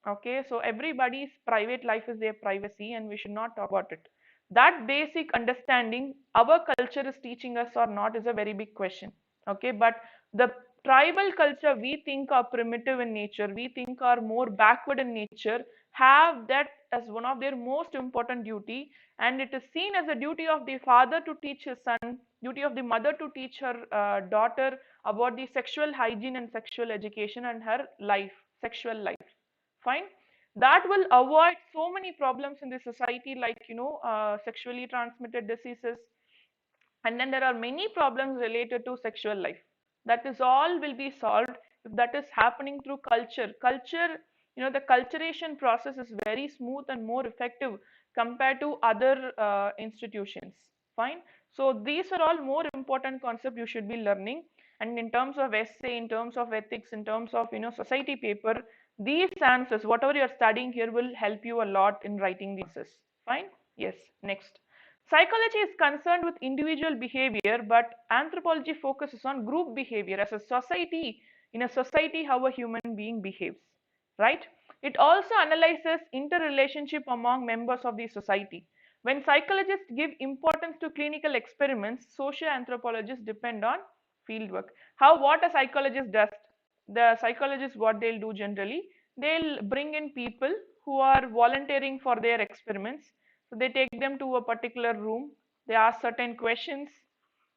Okay, so everybody's private life is their privacy and we should not talk about it. That basic understanding our culture is teaching us or not is a very big question. Okay, but the tribal culture we think are primitive in nature, we think are more backward in nature, have that as one of their most important duty, and it is seen as a duty of the father to teach his son, duty of the mother to teach her daughter about the sexual hygiene and sexual education and her life, sexual life. Fine. That will avoid so many problems in the society, like sexually transmitted diseases, and then there are many problems related to sexual life. That is all will be solved if that is happening through culture. The culturation process is very smooth and more effective compared to other institutions. Fine. So these are all more important concepts you should be learning, and in terms of essay, in terms of ethics, in terms of society paper, these answers whatever you are studying here will help you a lot in writing the answers. Fine. Yes. Next. Psychology is concerned with individual behavior, but anthropology focuses on group behavior as a society, in a society, how a human being behaves, right? It also analyzes interrelationship among members of the society. When psychologists give importance to clinical experiments, social anthropologists depend on fieldwork. What a psychologist does, the psychologists what they'll do generally, they'll bring in people who are volunteering for their experiments. So they take them to a particular room, they ask certain questions,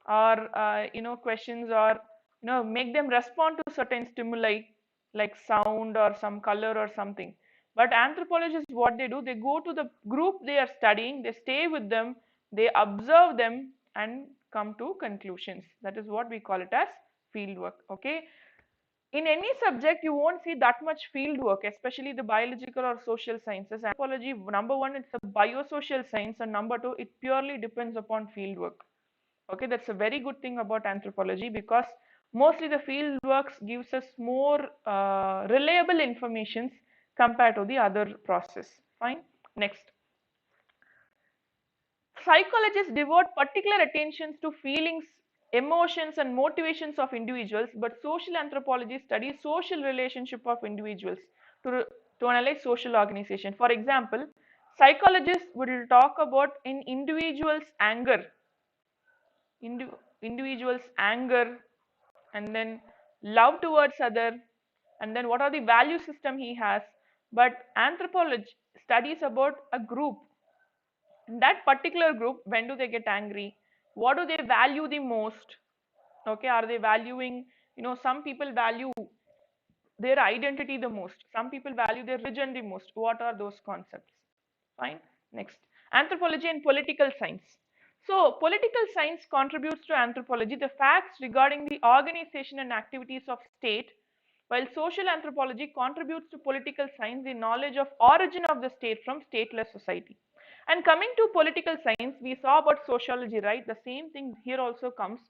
or questions, or make them respond to certain stimuli like sound or some color or something. But anthropologists what they do, they go to the group they are studying, they stay with them, they observe them and come to conclusions. That is what we call it as field work. Okay, in any subject you won't see that much field work, especially the biological or social sciences. Anthropology, number one, it's a biosocial science, and number two, it purely depends upon field work. Okay, that's a very good thing about anthropology, because mostly the field works gives us more reliable informations compared to the other process. Fine. Next. Psychologists devote particular attention to feelings, emotions, and motivations of individuals, but social anthropology studies social relationship of individuals to, to analyze social organization. For example, psychologists will talk about an individual's anger. individual's anger, and then love towards other, and then what are the value system he has. But anthropology studies about a group. In that particular group, when do they get angry? What do they value the most? Okay, are they valuing, some people value their identity the most, some people value their religion the most. What are those concepts? Fine. Next, anthropology and political science. So political science contributes to anthropology the facts regarding the organization and activities of state, while social anthropology contributes to political science the knowledge of origin of the state from stateless society. And coming to political science, we saw about sociology, right? The same thing here also comes.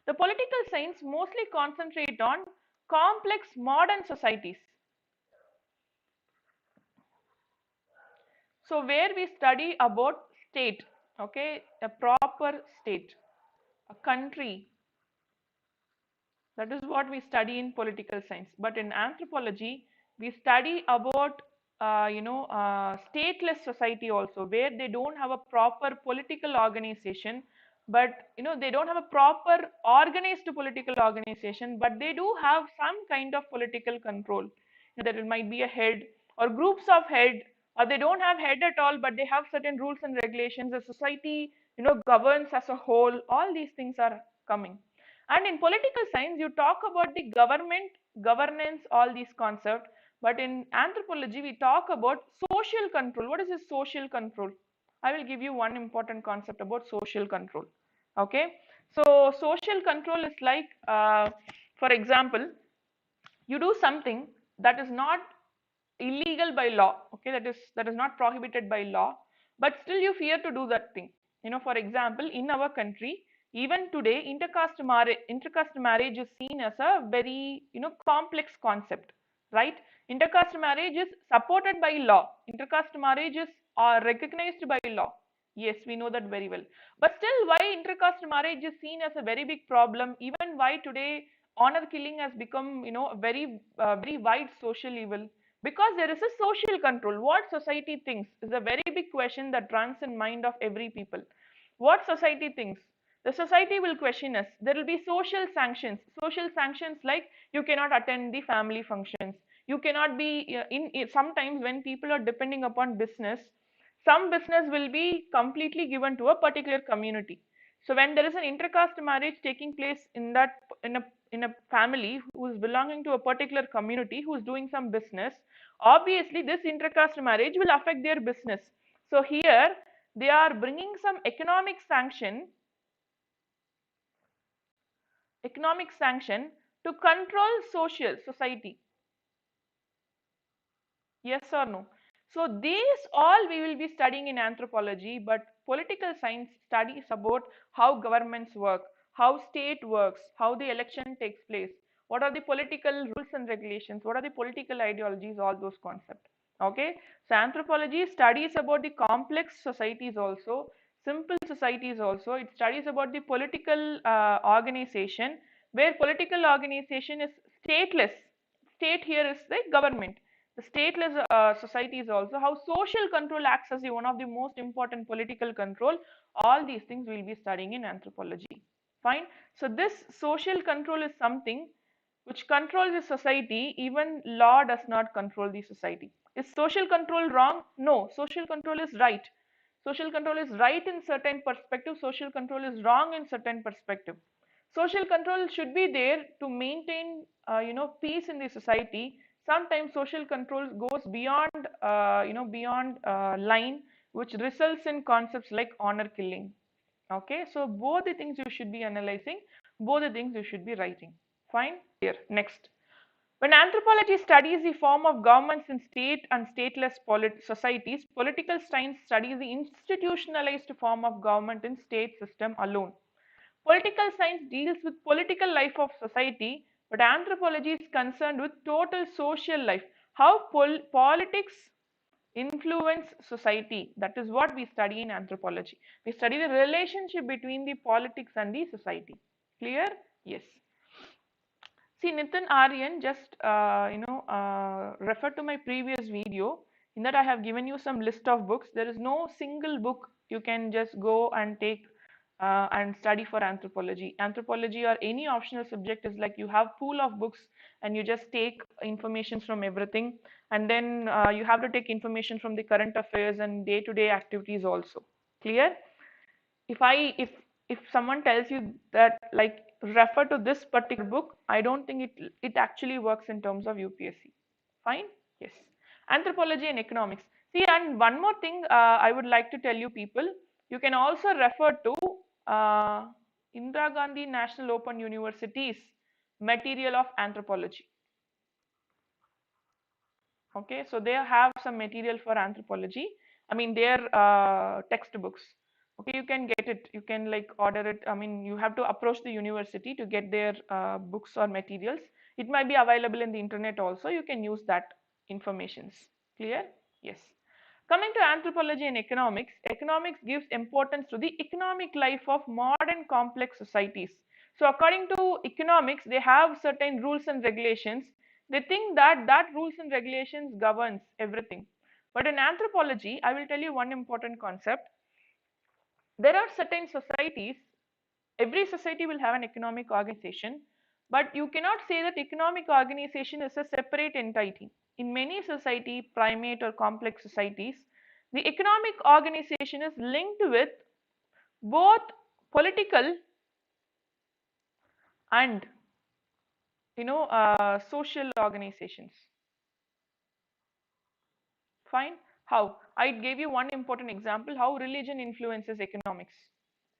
The political science mostly concentrate on complex modern societies. So where we study about state, okay, a proper state, a country, that is what we study in political science. But in anthropology, we study about stateless society also, where they don't have a proper political organization, but they don't have a proper organized political organization, but they do have some kind of political control. That it might be a head or groups of head, or they don't have head at all, but they have certain rules and regulations. The society governs as a whole. All these things are coming. And in political science, you talk about the government, governance, all these concepts. But in anthropology, we talk about social control. What is this social control? I will give you one important concept about social control. Okay. So social control is like, for example, you do something that is not illegal by law, okay, that is not prohibited by law, but still you fear to do that thing. For example, in our country, even today, intercaste marriage is seen as a very complex concept, right? Intercaste marriage is supported by law. Intercaste marriages are recognized by law. Yes, we know that very well. But still, why intercaste marriage is seen as a very big problem? Even why today honor killing has become a very very wide social evil, because there is a social control. What society thinks is a very big question that runs in mind of every people. What society thinks, the society will question us. There will be social sanctions like you cannot attend the family functions, you cannot be sometimes when people are depending upon business, some business will be completely given to a particular community. So when there is an intercaste marriage taking place in that in a family who is belonging to a particular community, who is doing some business, obviously this intercaste marriage will affect their business. So here they are bringing some economic sanction to control social society. Yes or no? So these all we will be studying in anthropology, but political science studies about how governments work, how state works, how the election takes place, what are the political rules and regulations, what are the political ideologies, all those concepts. Okay, so anthropology studies about the complex societies also, simple societies also. It studies about the political organization, where political organization is stateless. State here is the government. The stateless society is also how social control acts as one of the most important political control. All these things we will be studying in anthropology. Fine. So this social control is something which controls the society. Even law does not control the society. Is social control wrong? No. Social control is right. Social control is right in certain perspective. Social control is wrong in certain perspective. Social control should be there to maintain peace in the society. Sometimes social control goes beyond beyond line, which results in concepts like honor killing. Okay, so both the things you should be analyzing, both the things you should be writing. Fine. Here, next, when anthropology studies the form of governments in state and stateless societies, political science studies the institutionalized form of government in state system alone. Political science deals with political life of society, but anthropology is concerned with total social life. How politics influence society. That is what we study in anthropology. We study the relationship between the politics and the society. Clear? Yes. See, Nitin Aryan just refer to my previous video. In that I have given you some list of books. There is no single book you can just go and take and study for anthropology. Anthropology or any optional subject is like you have pool of books and you just take information from everything, and then you have to take information from the current affairs and day-to-day activities also. Clear? If I if someone tells you that like refer to this particular book, I don't think it actually works in terms of UPSC. Fine? Yes. Anthropology and economics. See, and one more thing I would like to tell you people, you can also refer to uh, Indira Gandhi National Open University's material of anthropology. Okay, so they have some material for anthropology. I mean, their textbooks. Okay, you can get it. You can like order it. I mean, you have to approach the university to get their books or materials. It might be available in the internet also. You can use that informations. Clear? Yes. Coming to anthropology and economics, economics gives importance to the economic life of modern complex societies. So according to economics, they have certain rules and regulations. They think that that rules and regulations governs everything. But in anthropology, I will tell you one important concept. There are certain societies, every society will have an economic organization, but you cannot say that economic organization is a separate entity. In many society, primate or complex societies, the economic organization is linked with both political and social organizations. Fine. How? I gave you one important example, how religion influences economics.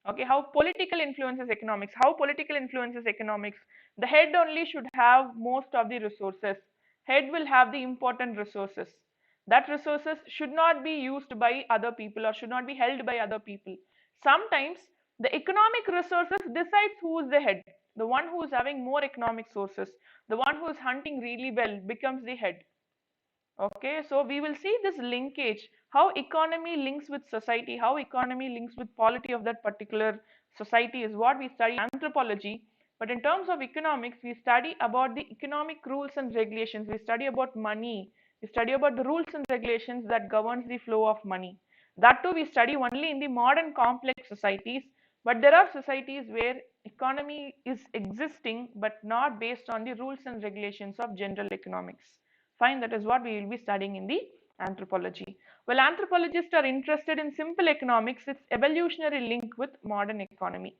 Okay, how political influences economics. How political influences economics. The head only should have most of the resources. Head will have the important resources. That resources should not be used by other people or should not be held by other people. Sometimes the economic resources decides who is the head. The one who is having more economic sources, the one who is hunting really well becomes the head. Okay, so we will see this linkage, how economy links with society, how economy links with polity of that particular society is what we study in anthropology. But in terms of economics, we study about the economic rules and regulations. We study about money. We study about the rules and regulations that governs the flow of money. That too we study only in the modern complex societies. But there are societies where economy is existing but not based on the rules and regulations of general economics. Fine, that is what we will be studying in the anthropology. Well, anthropologists are interested in simple economics, its evolutionary link with modern economy.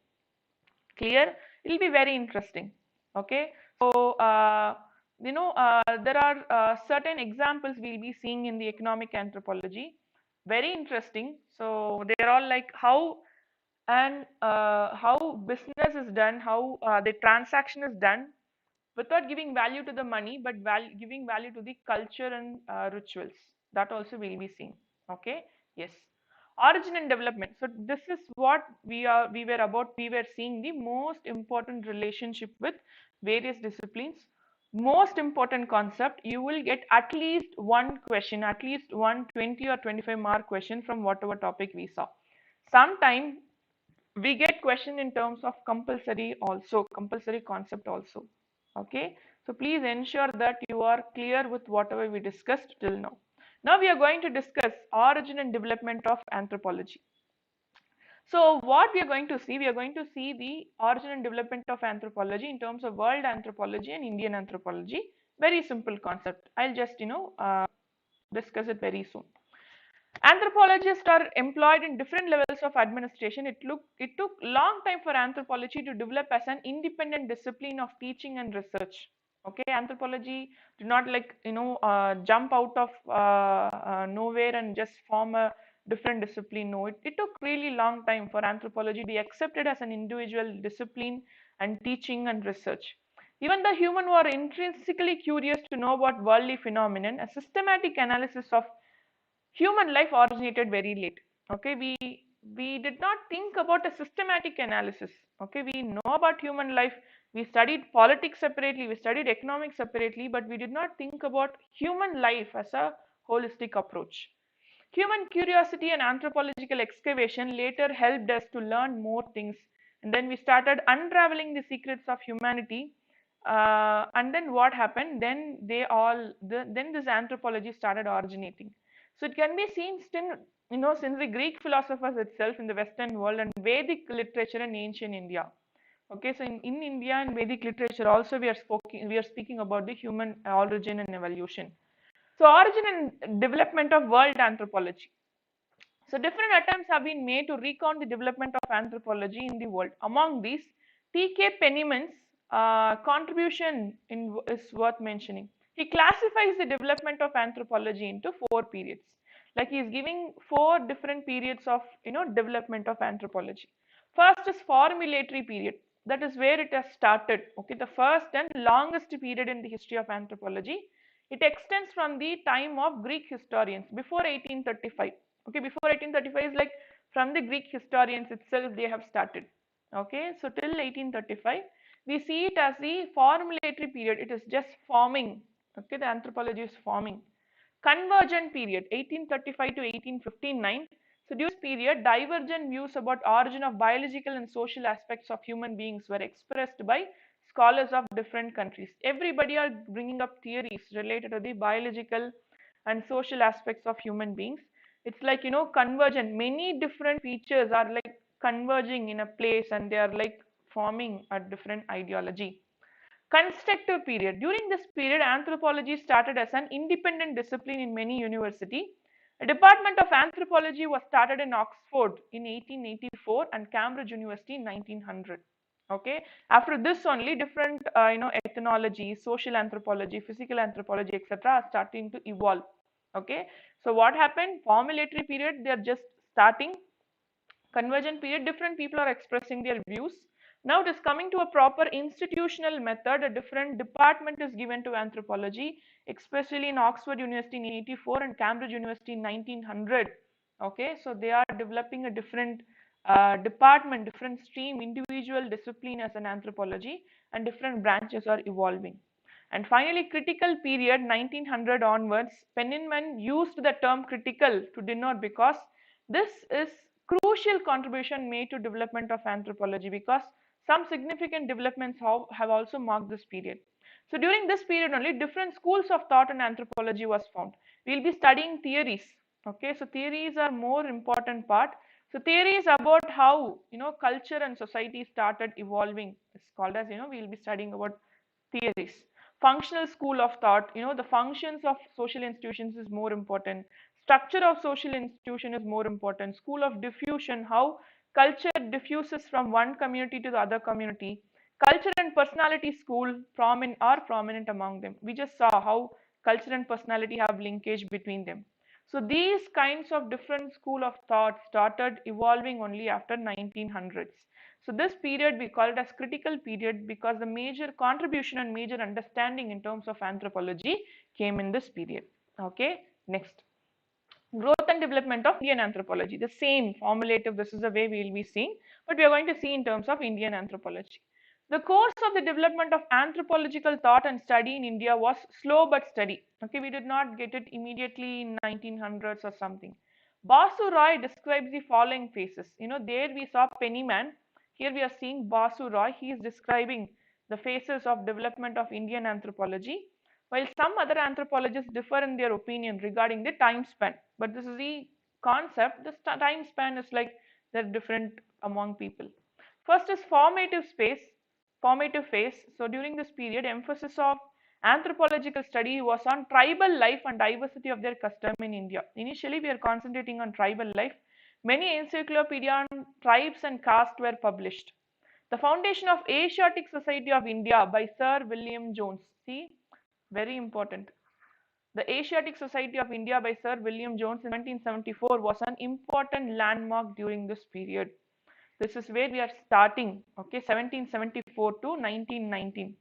Clear? It will be very interesting. Okay, so there are certain examples we'll be seeing in the economic anthropology. Very interesting. So they are all like how business is done, how the transaction is done, without giving value to the money, but giving value to the culture and rituals. That also we'll be seeing. Okay. Yes. Origin and development. So this is what we were seeing the most important relationship with various disciplines. Most important concept, you will get at least one question, at least one 20 or 25 mark question from whatever topic we saw. Sometime we get question in terms of compulsory also, compulsory concept also. Okay, so please ensure that you are clear with whatever we discussed till now. Now we are going to discuss origin and development of anthropology. So what we are going to see, we are going to see the origin and development of anthropology in terms of world anthropology and Indian anthropology. Very simple concept. I'll just discuss it very soon. Anthropologists are employed in different levels of administration. It took long time for anthropology to develop as an independent discipline of teaching and research. Okay, anthropology did not like jump out of nowhere and just form a different discipline. No, it took really long time for anthropology to be accepted as an individual discipline and teaching and research. Even the human were intrinsically curious to know about worldly phenomenon, a systematic analysis of human life originated very late. Okay, we did not think about a systematic analysis. Okay, we know about human life, we studied politics separately, we studied economics separately, but we did not think about human life as a holistic approach. Human curiosity and anthropological excavation later helped us to learn more things, and then we started unraveling the secrets of humanity. And then what happened, then this anthropology started originating. So it can be seen still since the Greek philosophers itself in the Western world and Vedic literature in ancient India. Okay, so in India and Vedic literature also we are speaking about the human origin and evolution. So origin and development of world anthropology. So different attempts have been made to recount the development of anthropology in the world. Among these, T.K. Penniman's contribution is worth mentioning. He classifies the development of anthropology into four periods. Like he is giving four different periods of development of anthropology. First is formulatory period. That is where it has started. Okay, the first and longest period in the history of anthropology. It extends from the time of Greek historians before 1835. Okay, before 1835 is like from the Greek historians itself they have started. Okay, so till 1835 we see it as the formulatory period. It is just forming. Okay, the anthropology is forming. Convergent period 1835 to 1859. So during this period, divergent views about origin of biological and social aspects of human beings were expressed by scholars of different countries. Everybody are bringing up theories related to the biological and social aspects of human beings. It's like convergent. Many different features are like converging in a place, and they are like forming a different ideology. Constructive period. During this period, anthropology started as an independent discipline in many universities. A department of anthropology was started in Oxford in 1884 and Cambridge University in 1900. Okay. After this only different, ethnology, social anthropology, physical anthropology, etc. are starting to evolve. Okay. So what happened? Formulatory period, they are just starting. Convergent period, different people are expressing their views. Now it is coming to a proper institutional method. A different department is given to anthropology, especially in Oxford University in 1884 and Cambridge University in 1900. Okay, so they are developing a different department, different stream, individual discipline as an anthropology, and different branches are evolving. And finally, critical period 1900 onwards, Penniman used the term critical to denote, because this is crucial contribution made to development of anthropology, because some significant developments have also marked this period. So during this period only different schools of thought in anthropology was found. We will be studying theories. Okay, so theories are more important part. So theories about how culture and society started evolving. It's called as we will be studying about theories. Functional school of thought, the functions of social institutions is more important. Structure of social institution is more important. School of diffusion, how culture diffuses from one community to the other community. Culture and personality school are prominent among them. We just saw how culture and personality have linkage between them. So these kinds of different school of thought started evolving only after 1900s. So this period we call it as critical period, because the major contribution and major understanding in terms of anthropology came in this period. Okay, next. Growth and development of Indian anthropology. The same formulative, this is the way we will be seeing, but we are going to see in terms of Indian anthropology. The course of the development of anthropological thought and study in India was slow but steady. Okay, we did not get it immediately in 1900s or something. Basu Roy describes the following phases. There we saw Penniman. Here we are seeing Basu Roy. He is describing the phases of development of Indian anthropology, while some other anthropologists differ in their opinion regarding the time span. But this is the concept. The time span is like they're different among people. First is formative phase. So during this period, emphasis of anthropological study was on tribal life and diversity of their custom in India. Initially, we are concentrating on tribal life. Many encyclopedia on tribes and caste were published. The foundation of Asiatic Society of India by Sir William Jones. See, very important. The Asiatic Society of India by Sir William Jones in 1774 was an important landmark during this period. This is where we are starting, okay, 1774 to 1919.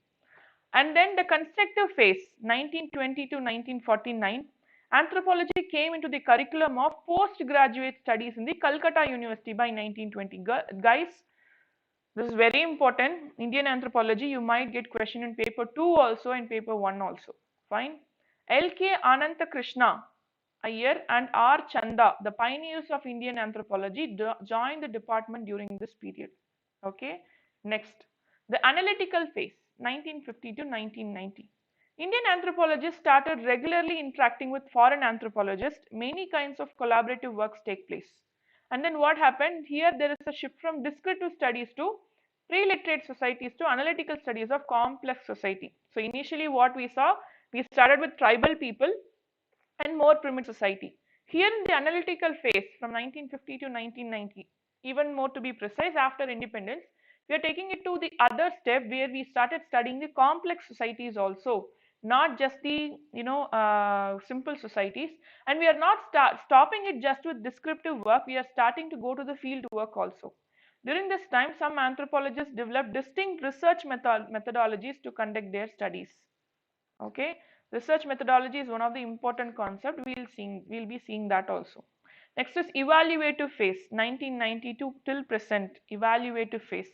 And then the constructive phase, 1920 to 1949, anthropology came into the curriculum of postgraduate studies in the Calcutta University by 1920. Guys, this is very important. Indian anthropology, you might get question in paper 2 also and paper 1 also. Fine. L.K. Ananta Krishna Iyer and R. Chanda, the pioneers of Indian anthropology, joined the department during this period. Okay. Next, the analytical phase, 1950 to 1990. Indian anthropologists started regularly interacting with foreign anthropologists. Many kinds of collaborative works take place. And then what happened? Here there is a shift from descriptive studies to pre-literate societies to analytical studies of complex society. So initially what we saw, we started with tribal people and more primitive society. Here in the analytical phase from 1950 to 1990, even more to be precise, after independence, we are taking it to the other step where we started studying the complex societies also, not just the simple societies, and we are not stopping it just with descriptive work. We are starting to go to the field work also. During this time, some anthropologists developed distinct research methodologies to conduct their studies. Okay, research methodology is one of the important concept. We'll be seeing that also. Next is evaluative phase, 1992 till present. Evaluative phase.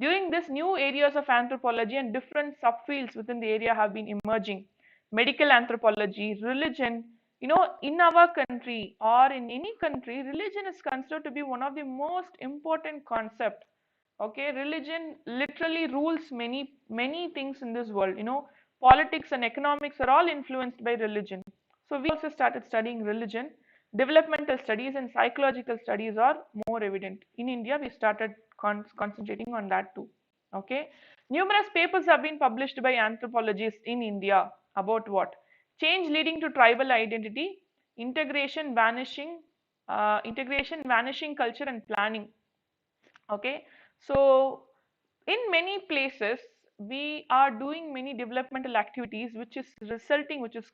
During this, new areas of anthropology and different subfields within the area have been emerging. Medical anthropology, religion. In our country or in any country, religion is considered to be one of the most important concept. Okay, religion literally rules many things in this world. Politics and economics are all influenced by religion. So we also started studying religion. Developmental studies and psychological studies are more evident. In India, we started concentrating on that too. Okay. Numerous papers have been published by anthropologists in India about what? Change leading to tribal identity, integration, vanishing culture and planning. Okay. So in many places we are doing many developmental activities which is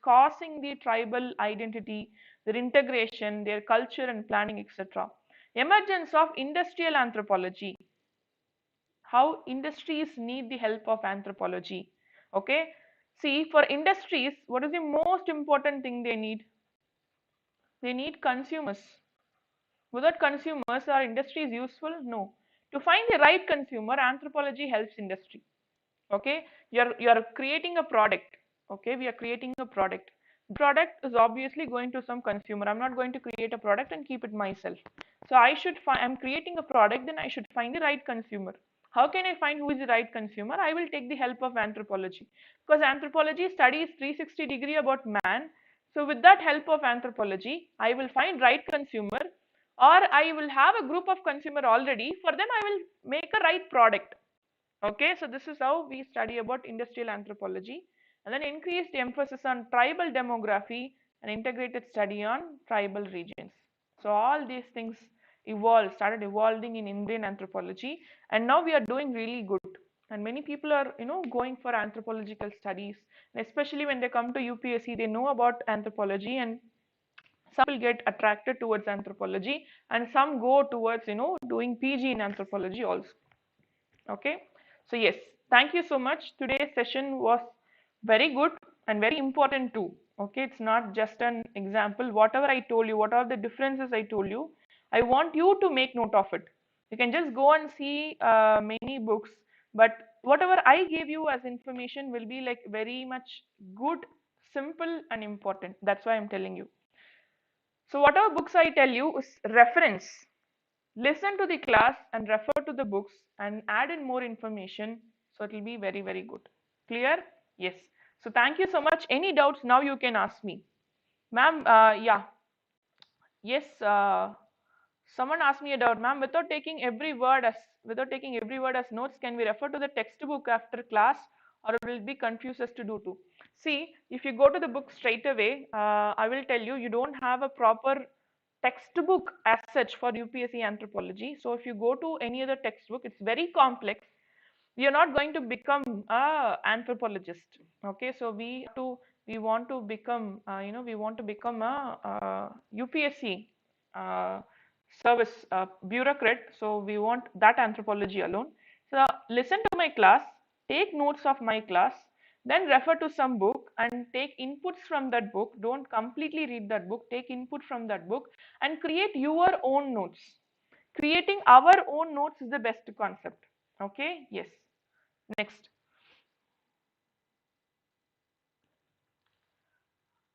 causing the tribal identity, their integration, their culture and planning, etc. Emergence of industrial anthropology, how industries need the help of anthropology. Okay, see, for industries, what is the most important thing they need? They need consumers. Without consumers, are industries useful? No. To find the right consumer, anthropology helps industry. Okay, you're creating a product. Okay, we are creating a product. The product is obviously going to some consumer. I'm not going to create a product and keep it myself. So I'm creating a product, then I should find the right consumer. How can I find who is the right consumer? I will take the help of anthropology, because anthropology studies 360-degree about man. So with that help of anthropology, I will find right consumer, or I will have a group of consumer already. For them I will make a right product. Okay, so this is how we study about industrial anthropology, and then increased emphasis on tribal demography and integrated study on tribal regions. So all these things started evolving in Indian anthropology, and now we are doing really good. And many people are, going for anthropological studies, and especially when they come to UPSC, they know about anthropology, and some will get attracted towards anthropology, and some go towards, doing PG in anthropology also. Okay, so yes, thank you so much. Today's session was very good and very important too. Okay, it's not just an example. Whatever I told you, what are the differences I told you, I want you to make note of it. You can just go and see many books, but whatever I gave you as information will be like very much good, simple and important. That's why I'm telling you. So whatever books I tell you is reference. Listen to the class and refer to the books and add in more information, so it will be very, very good. Clear? Yes. So thank you so much. Any doubts now you can ask me. Ma'am, yeah. Yes, someone asked me a doubt. Ma'am, without taking every word as notes, can we refer to the textbook after class, or it will be confused as to do too? See, if you go to the book straight away, I will tell you, you don't have a proper textbook as such for UPSC anthropology. So if you go to any other textbook, it's very complex. We are not going to become a anthropologist. Okay, so we want to become a UPSC service bureaucrat. So we want that anthropology alone. So listen to my class, take notes of my class, then refer to some book and take inputs from that book. Don't completely read that book, take input from that book and create your own notes. Creating our own notes is the best concept. Okay, yes. Next.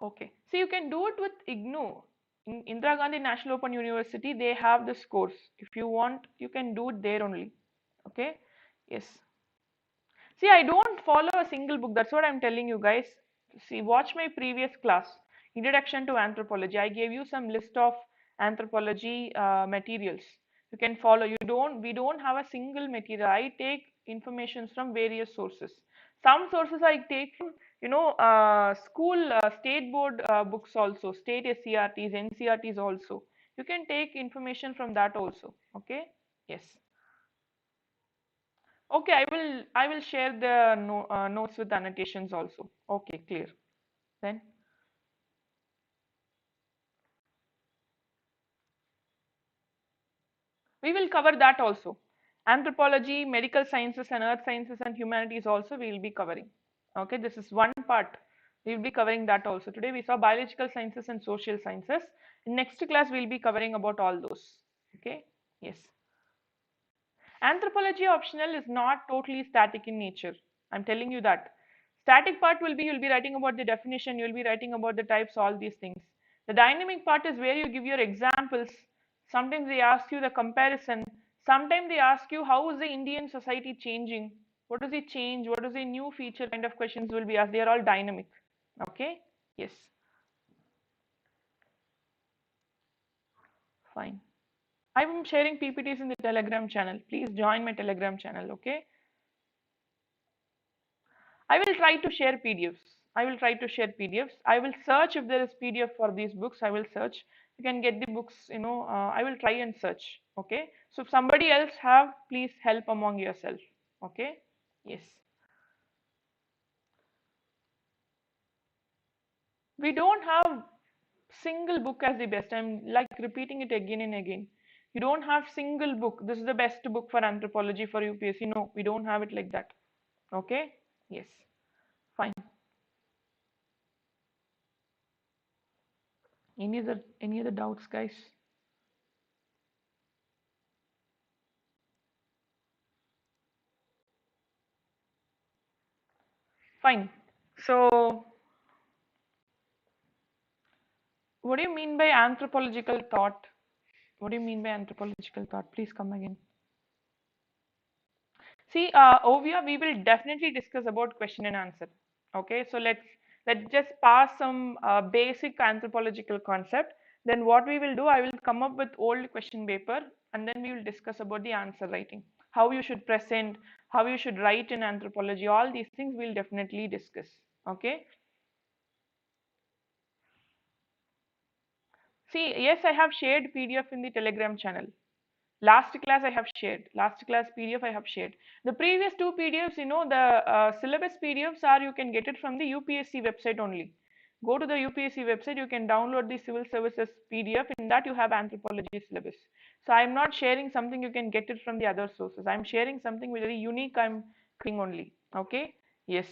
Okay, so you can do it with IGNOU. In Indira Gandhi National Open University, they have this course. If you want, you can do it there only. Okay, yes. See, I don't follow a single book. That's what I'm telling you guys. see, watch my previous class, Introduction to Anthropology. I gave you some list of anthropology materials. You can follow. We don't have a single material. I take informations from various sources. Some sources I take from, school state board books also, state SCRTs, NCRTs also. You can take information from that also. Okay. Yes. Okay, I will share the notes with annotations also. Okay, clear. Then we will cover that also. Anthropology, medical sciences and earth sciences and humanities also we will be covering. Okay, this is one part. We will be covering that also. Today we saw biological sciences and social sciences. In next class we will be covering about all those. Okay, yes. Anthropology optional is not totally static in nature. I'm telling you that. Static part will be you'll be writing about the definition, you'll be writing about the types, all these things. The dynamic part is where you give your examples. Sometimes they ask you the comparison. Sometimes they ask you how is the Indian society changing? What does it change? What is the new feature kind of questions will be asked? They are all dynamic. Okay? Yes. Fine. I'm sharing PPTs in the Telegram channel. Please join my Telegram channel. Okay? I will try to share PDFs. I will try to share PDFs. I will search if there is PDF for these books. I will search. You can get the books, I will try and search. Okay. So if somebody else have, please help among yourself. Okay. Yes. We don't have single book as the best. I'm like repeating it again and again. You don't have single book. This is the best book for anthropology for UPSC. No, we don't have it like that. Okay. Yes. Fine. Any other doubts, guys? Fine. So, what do you mean by anthropological thought? What do you mean by anthropological thought? Please come again. See, over here we will definitely discuss about question and answer. Okay, so let's just pass some basic anthropological concept. Then what we will do, I will come up with old question paper, and then we will discuss about the answer writing. How you should present, how you should write in anthropology. All these things we'll definitely discuss. Okay. See, yes, I have shared PDF in the Telegram channel. Last class I have shared. Last class PDF I have shared. The previous two PDFs, the syllabus PDFs are you can get it from the UPSC website only. Go to the UPSC website, you can download the civil services PDF. In that you have anthropology syllabus. So I'm not sharing something you can get it from the other sources. I'm sharing something very unique. I'm creating only. Okay. Yes.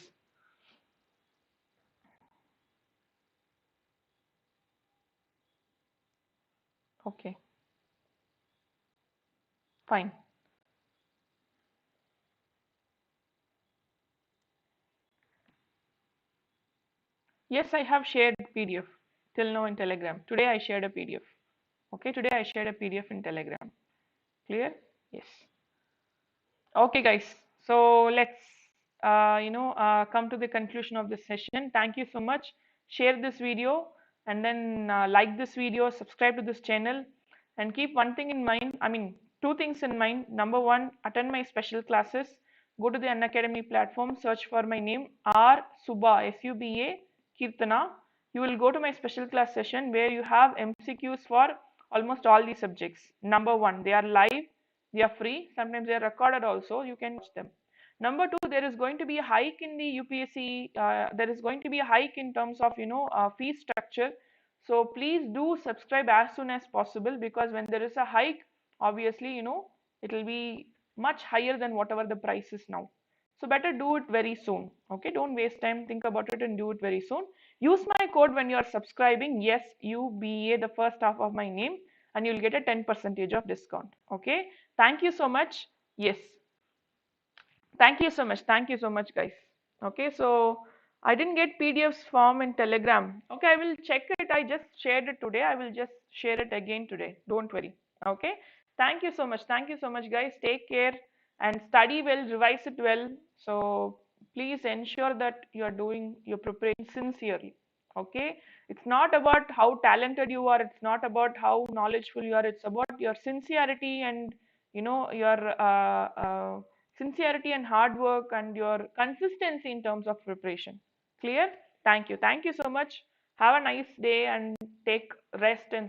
Okay. Fine. Yes, I have shared PDF till now in Telegram. Today I shared a PDF. Okay, today I shared a PDF in Telegram. Clear? Yes. Okay, guys. So let's, come to the conclusion of this session. Thank you so much. Share this video and then like this video, subscribe to this channel, and keep one thing in mind. I mean, two things in mind. Number one, attend my special classes. Go to the Unacademy platform, search for my name, R Suba, Suba Keerthana. You will go to my special class session where you have MCQs for almost all the subjects. Number one, they are live, they are free, sometimes they are recorded also, you can watch them. Number two, there is going to be a hike in the UPSC, there is going to be a hike in terms of, fee structure. So please do subscribe as soon as possible, because when there is a hike, obviously, it will be much higher than whatever the price is now. So better do it very soon. Okay, don't waste time, think about it and do it very soon. Use my code when you are subscribing, yes, UBA, the first half of my name, and you'll get a 10% of discount. Okay, thank you so much. Yes, thank you so much. Thank you so much, guys. Okay, so I didn't get PDFs form in Telegram. Okay, I will check it. I just shared it today. I will just share it again today. Don't worry. Okay, thank you so much. Thank you so much, guys. Take care and study well, revise it well. So please ensure that you're preparing sincerely. Okay, it's not about how talented you are, it's not about how knowledgeable you are, it's about your sincerity and your sincerity and hard work and your consistency in terms of preparation. Clear? Thank you so much. Have a nice day and take rest and